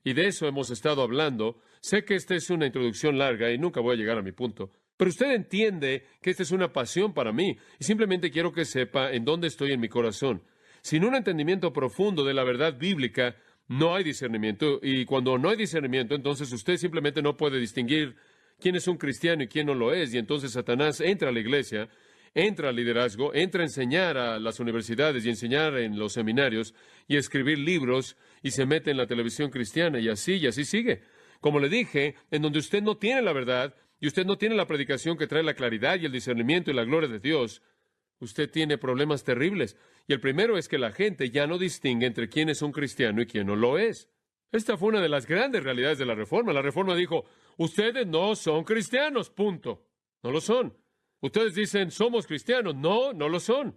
y de eso hemos estado hablando. Sé que esta es una introducción larga y nunca voy a llegar a mi punto, pero usted entiende que esta es una pasión para mí, y simplemente quiero que sepa en dónde estoy en mi corazón. Sin un entendimiento profundo de la verdad bíblica, no hay discernimiento, y cuando no hay discernimiento, entonces usted simplemente no puede distinguir quién es un cristiano y quién no lo es. Y entonces Satanás entra a la iglesia, entra al liderazgo, entra a enseñar a las universidades y enseñar en los seminarios y escribir libros y se mete en la televisión cristiana y así sigue. Como le dije, en donde usted no tiene la verdad y usted no tiene la predicación que trae la claridad y el discernimiento y la gloria de Dios, usted tiene problemas terribles. Y el primero es que la gente ya no distingue entre quién es un cristiano y quién no lo es. Esta fue una de las grandes realidades de la Reforma. La Reforma dijo, ustedes no son cristianos, punto. No lo son. Ustedes dicen, somos cristianos. No, no lo son.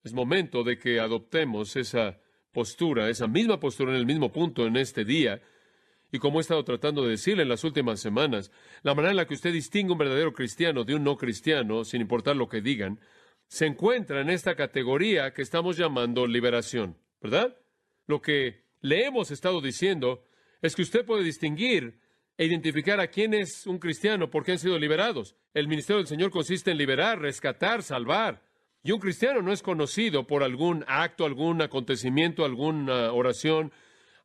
Es momento de que adoptemos esa postura, esa misma postura en el mismo punto en este día. Y como he estado tratando de decirle en las últimas semanas, la manera en la que usted distingue un verdadero cristiano de un no cristiano, sin importar lo que digan, se encuentra en esta categoría que estamos llamando liberación, ¿verdad? Lo que le hemos estado diciendo es que usted puede distinguir e identificar a quién es un cristiano porque han sido liberados. El ministerio del Señor consiste en liberar, rescatar, salvar. Y un cristiano no es conocido por algún acto, algún acontecimiento, alguna oración,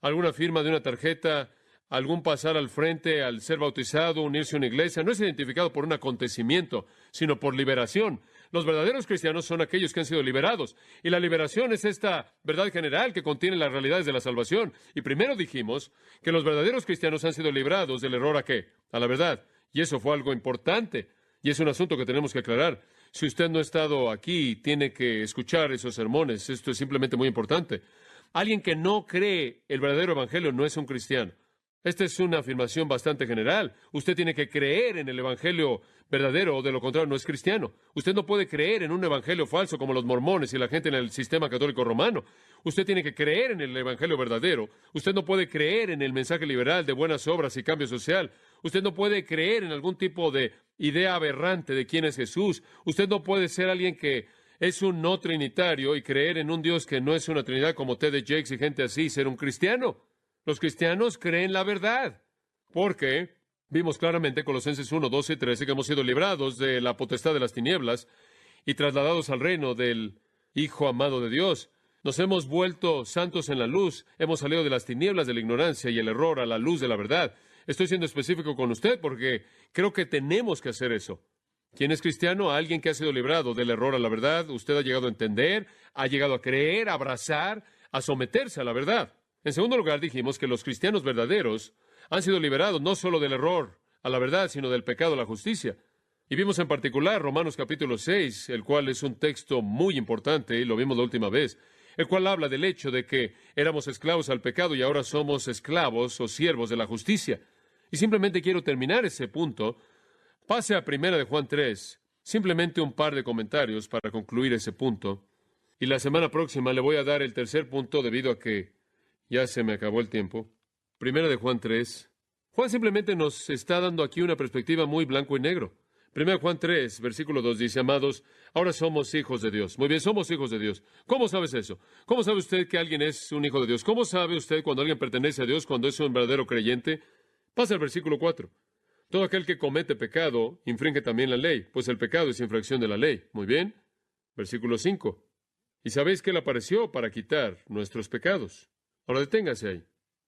alguna firma de una tarjeta, algún pasar al frente, al ser bautizado, unirse a una iglesia. No es identificado por un acontecimiento, sino por liberación. Los verdaderos cristianos son aquellos que han sido liberados. Y la liberación es esta verdad general que contiene las realidades de la salvación. Y primero dijimos que los verdaderos cristianos han sido librados del error ¿a qué? A la verdad. Y eso fue algo importante. Y es un asunto que tenemos que aclarar. Si usted no ha estado aquí, tiene que escuchar esos sermones. Esto es simplemente muy importante. Alguien que no cree el verdadero evangelio no es un cristiano. Esta es una afirmación bastante general. Usted tiene que creer en el evangelio verdadero o de lo contrario no es cristiano. Usted no puede creer en un evangelio falso como los mormones y la gente en el sistema católico romano. Usted tiene que creer en el evangelio verdadero. Usted no puede creer en el mensaje liberal de buenas obras y cambio social. Usted no puede creer en algún tipo de idea aberrante de quién es Jesús. Usted no puede ser alguien que es un no trinitario y creer en un Dios que no es una trinidad como T.D. Jakes y gente así y ser un cristiano. Los cristianos creen la verdad, porque vimos claramente Colosenses 1, 12 y 13 que hemos sido librados de la potestad de las tinieblas y trasladados al reino del Hijo amado de Dios. Nos hemos vuelto santos en la luz, hemos salido de las tinieblas de la ignorancia y el error a la luz de la verdad. Estoy siendo específico con usted porque creo que tenemos que hacer eso. ¿Quién es cristiano? Alguien que ha sido librado del error a la verdad. Usted ha llegado a entender, ha llegado a creer, a abrazar, a someterse a la verdad. En segundo lugar, dijimos que los cristianos verdaderos han sido liberados no solo del error a la verdad, sino del pecado a la justicia. Y vimos en particular Romanos capítulo 6, el cual es un texto muy importante, y lo vimos la última vez, el cual habla del hecho de que éramos esclavos al pecado y ahora somos esclavos o siervos de la justicia. Y simplemente quiero terminar ese punto. Pase a Primera de Juan 3, simplemente un par de comentarios para concluir ese punto. Y la semana próxima le voy a dar el tercer punto debido a que ya se me acabó el tiempo. Primera de Juan 3. Juan simplemente nos está dando aquí una perspectiva muy blanco y negro. Primera de Juan 3, versículo 2 dice, amados, ahora somos hijos de Dios. Muy bien, somos hijos de Dios. ¿Cómo sabes eso? ¿Cómo sabe usted que alguien es un hijo de Dios? ¿Cómo sabe usted cuando alguien pertenece a Dios, cuando es un verdadero creyente? Pasa al versículo 4. Todo aquel que comete pecado infringe también la ley, pues el pecado es infracción de la ley. Muy bien. Versículo 5. Y sabéis que Él apareció para quitar nuestros pecados. Ahora deténgase ahí.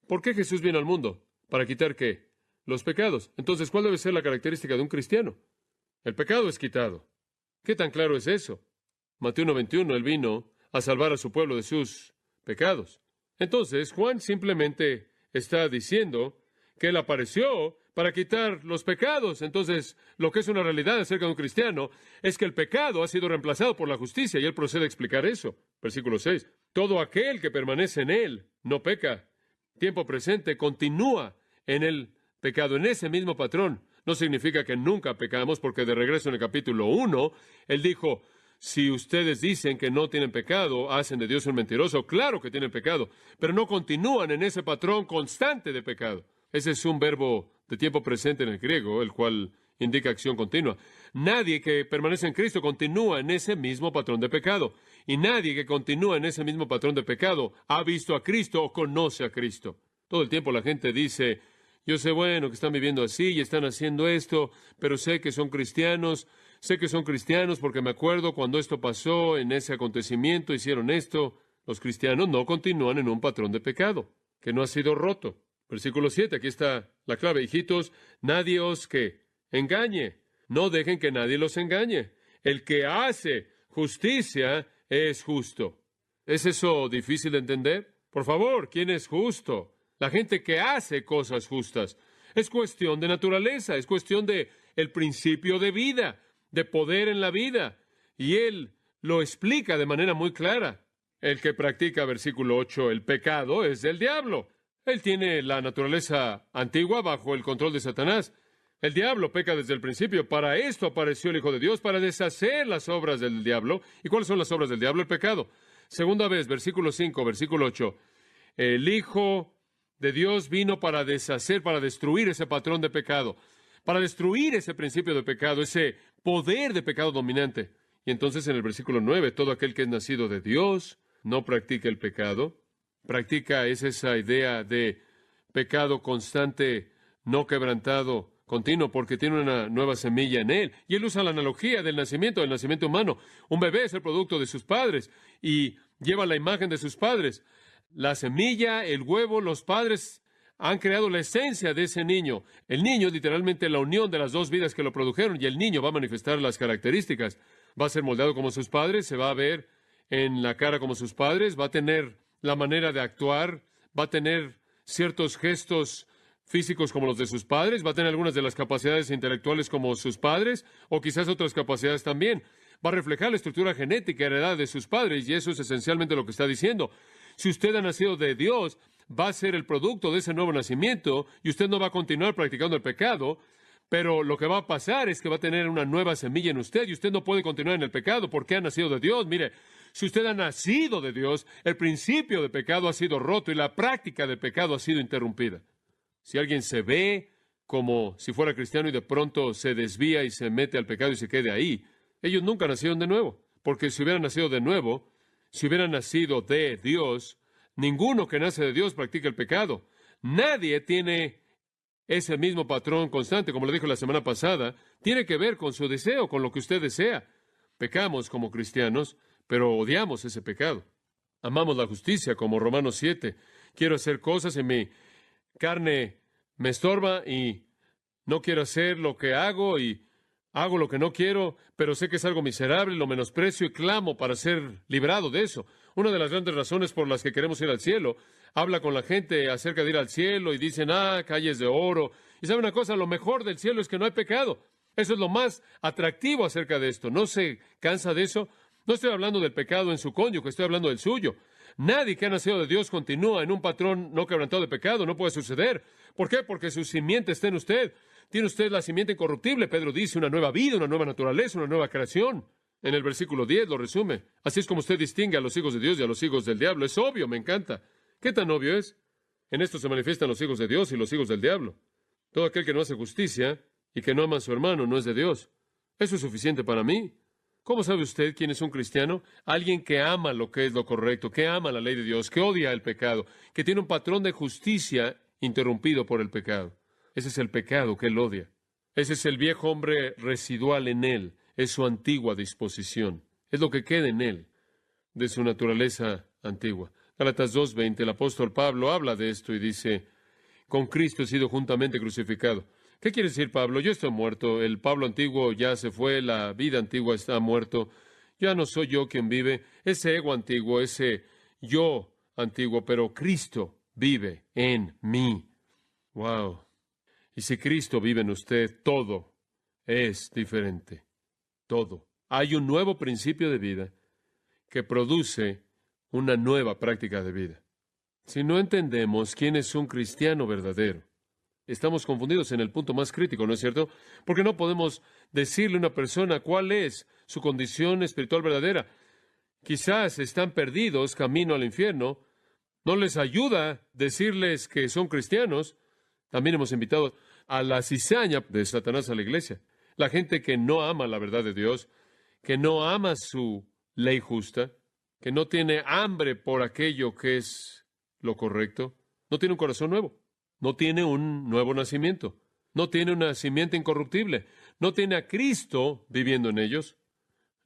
¿Por qué Jesús vino al mundo? ¿Para quitar qué? Los pecados. Entonces, ¿cuál debe ser la característica de un cristiano? El pecado es quitado. ¿Qué tan claro es eso? Mateo 1:21, Él vino a salvar a su pueblo de sus pecados. Entonces, Juan simplemente está diciendo que Él apareció para quitar los pecados. Entonces, lo que es una realidad acerca de un cristiano es que el pecado ha sido reemplazado por la justicia, y él procede a explicar eso. Versículo 6. Todo aquel que permanece en él no peca. Tiempo presente continúa en el pecado, en ese mismo patrón. No significa que nunca pecamos, porque de regreso en el capítulo 1, él dijo, si ustedes dicen que no tienen pecado, hacen de Dios un mentiroso. Claro que tienen pecado, pero no continúan en ese patrón constante de pecado. Ese es un verbo de tiempo presente en el griego, el cual indica acción continua. Nadie que permanece en Cristo continúa en ese mismo patrón de pecado. Y nadie que continúa en ese mismo patrón de pecado ha visto a Cristo o conoce a Cristo. Todo el tiempo la gente dice, yo sé, bueno, que están viviendo así y están haciendo esto, pero sé que son cristianos porque me acuerdo cuando esto pasó, en ese acontecimiento hicieron esto. Los cristianos no continúan en un patrón de pecado que no ha sido roto. Versículo 7, aquí está la clave. Hijitos, nadie os que engañe. No dejen que nadie los engañe. El que hace justicia es justo. ¿Es eso difícil de entender? Por favor, ¿quién es justo? La gente que hace cosas justas. Es cuestión de naturaleza, es cuestión de el principio de vida, de poder en la vida. Y él lo explica de manera muy clara. El que practica, versículo 8, el pecado es del diablo. Él tiene la naturaleza antigua bajo el control de Satanás. El diablo peca desde el principio. Para esto apareció el Hijo de Dios, para deshacer las obras del diablo. ¿Y cuáles son las obras del diablo? El pecado. Segunda vez, versículo 5, versículo 8. El Hijo de Dios vino para deshacer, para destruir ese patrón de pecado, para destruir ese principio de pecado, ese poder de pecado dominante. Y entonces en el versículo 9, todo aquel que es nacido de Dios no practica el pecado. Practica es esa idea de pecado constante, no quebrantado, continuo, porque tiene una nueva semilla en él. Y él usa la analogía del nacimiento humano. Un bebé es el producto de sus padres y lleva la imagen de sus padres. La semilla, el huevo, los padres han creado la esencia de ese niño. El niño es literalmente la unión de las dos vidas que lo produjeron, y el niño va a manifestar las características. Va a ser moldeado como sus padres, se va a ver en la cara como sus padres, va a tener la manera de actuar, va a tener ciertos gestos físicos como los de sus padres, va a tener algunas de las capacidades intelectuales como sus padres, o quizás otras capacidades también. Va a reflejar la estructura genética heredada de sus padres, y eso es esencialmente lo que está diciendo. Si usted ha nacido de Dios, va a ser el producto de ese nuevo nacimiento, y usted no va a continuar practicando el pecado, pero lo que va a pasar es que va a tener una nueva semilla en usted, y usted no puede continuar en el pecado porque ha nacido de Dios. Mire, si usted ha nacido de Dios, el principio de pecado ha sido roto y la práctica del pecado ha sido interrumpida. Si alguien se ve como si fuera cristiano y de pronto se desvía y se mete al pecado y se quede ahí, ellos nunca nacieron de nuevo, porque si hubieran nacido de nuevo, si hubieran nacido de Dios, ninguno que nace de Dios practica el pecado. Nadie tiene ese mismo patrón constante, como lo dijo la semana pasada. Tiene que ver con su deseo, con lo que usted desea. Pecamos como cristianos, pero odiamos ese pecado. Amamos la justicia, como Romanos 7. Quiero hacer cosas y mi carne me estorba y no quiero hacer lo que hago y hago lo que no quiero, pero sé que es algo miserable, lo menosprecio y clamo para ser librado de eso. Una de las grandes razones por las que queremos ir al cielo, habla con la gente acerca de ir al cielo y dicen, calles de oro. Y sabe una cosa, lo mejor del cielo es que no hay pecado. Eso es lo más atractivo acerca de esto. ¿No se cansa de eso? No estoy hablando del pecado en su cónyuge, estoy hablando del suyo. Nadie que ha nacido de Dios continúa en un patrón no quebrantado de pecado. No puede suceder. ¿Por qué? Porque su simiente está en usted. Tiene usted la simiente incorruptible. Pedro dice, una nueva vida, una nueva naturaleza, una nueva creación. En el versículo 10 lo resume. Así es como usted distingue a los hijos de Dios y a los hijos del diablo. Es obvio, me encanta. ¿Qué tan obvio es? En esto se manifiestan los hijos de Dios y los hijos del diablo. Todo aquel que no hace justicia y que no ama a su hermano no es de Dios. Eso es suficiente para mí. ¿Cómo sabe usted quién es un cristiano? Alguien que ama lo que es lo correcto, que ama la ley de Dios, que odia el pecado, que tiene un patrón de justicia interrumpido por el pecado. Ese es el pecado que él odia. Ese es el viejo hombre residual en él. Es su antigua disposición. Es lo que queda en él, de su naturaleza antigua. Gálatas 2:20, el apóstol Pablo habla de esto y dice, con Cristo he sido juntamente crucificado. ¿Qué quiere decir Pablo? Yo estoy muerto, el Pablo antiguo ya se fue, la vida antigua está muerto, ya no soy yo quien vive, ese ego antiguo, ese yo antiguo, pero Cristo vive en mí. ¡Wow! Y si Cristo vive en usted, todo es diferente. Todo. Hay un nuevo principio de vida que produce una nueva práctica de vida. Si no entendemos quién es un cristiano verdadero, estamos confundidos en el punto más crítico, ¿no es cierto? Porque no podemos decirle a una persona cuál es su condición espiritual verdadera. Quizás están perdidos camino al infierno. No les ayuda decirles que son cristianos. También hemos invitado a la cizaña de Satanás a la iglesia. La gente que no ama la verdad de Dios, que no ama su ley justa, que no tiene hambre por aquello que es lo correcto, no tiene un corazón nuevo, no tiene un nuevo nacimiento, no tiene una simiente incorruptible, no tiene a Cristo viviendo en ellos,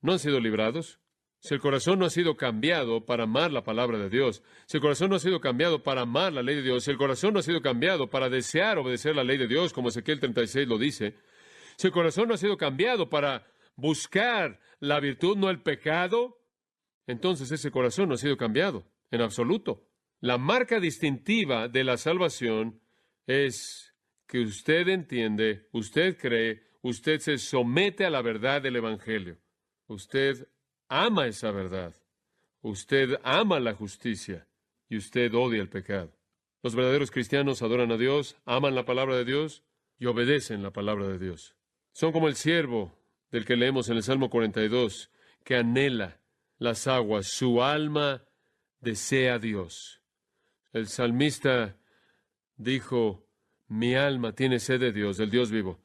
no han sido librados. Si el corazón no ha sido cambiado para amar la palabra de Dios, si el corazón no ha sido cambiado para amar la ley de Dios, si el corazón no ha sido cambiado para desear obedecer la ley de Dios, como Ezequiel 36 lo dice, si el corazón no ha sido cambiado para buscar la virtud, no el pecado, entonces ese corazón no ha sido cambiado en absoluto. La marca distintiva de la salvación es que usted entiende, usted cree, usted se somete a la verdad del Evangelio. Usted ama esa verdad. Usted ama la justicia y usted odia el pecado. Los verdaderos cristianos adoran a Dios, aman la palabra de Dios y obedecen la palabra de Dios. Son como el siervo del que leemos en el Salmo 42, que anhela las aguas. Su alma desea a Dios. El salmista dijo, mi alma tiene sed de Dios, del Dios vivo.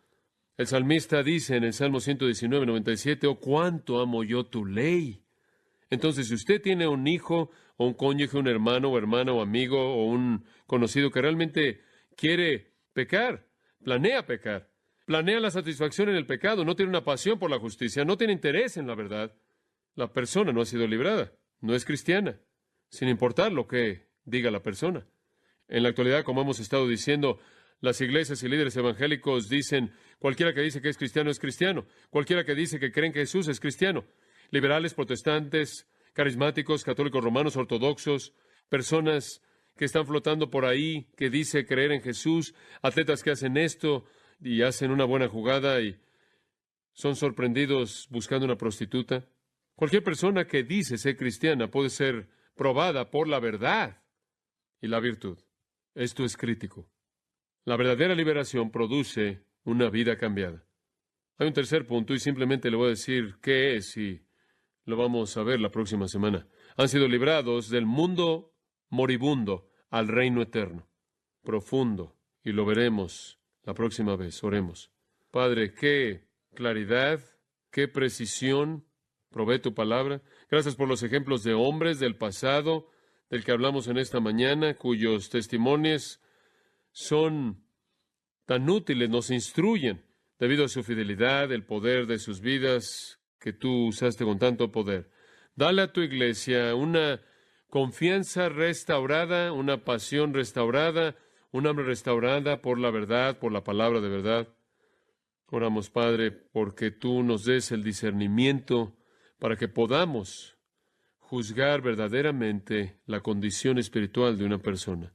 El salmista dice en el Salmo 119, 97, oh, cuánto amo yo tu ley. Entonces, si usted tiene un hijo, o un cónyuge, un hermano, o hermana, o amigo, o un conocido que realmente quiere pecar, planea pecar, planea la satisfacción en el pecado, no tiene una pasión por la justicia, no tiene interés en la verdad, la persona no ha sido librada, no es cristiana, sin importar lo que diga la persona. En la actualidad, como hemos estado diciendo, las iglesias y líderes evangélicos dicen, cualquiera que dice que es cristiano, cualquiera que dice que creen que Jesús es cristiano. Liberales, protestantes, carismáticos, católicos romanos, ortodoxos, personas que están flotando por ahí, que dice creer en Jesús, atletas que hacen esto y hacen una buena jugada y son sorprendidos buscando una prostituta. Cualquier persona que dice ser cristiana puede ser probada por la verdad y la virtud. Esto es crítico. La verdadera liberación produce una vida cambiada. Hay un tercer punto y simplemente le voy a decir qué es y lo vamos a ver la próxima semana. Han sido librados del mundo moribundo al reino eterno, profundo, y lo veremos la próxima vez. Oremos. Padre, qué claridad, qué precisión provee tu palabra. Gracias por los ejemplos de hombres del pasado, del que hablamos en esta mañana, cuyos testimonios son tan útiles, nos instruyen debido a su fidelidad, el poder de sus vidas que tú usaste con tanto poder. Dale a tu iglesia una confianza restaurada, una pasión restaurada, un hambre restaurada por la verdad, por la palabra de verdad. Oramos, Padre, porque tú nos des el discernimiento para que podamos juzgar verdaderamente la condición espiritual de una persona.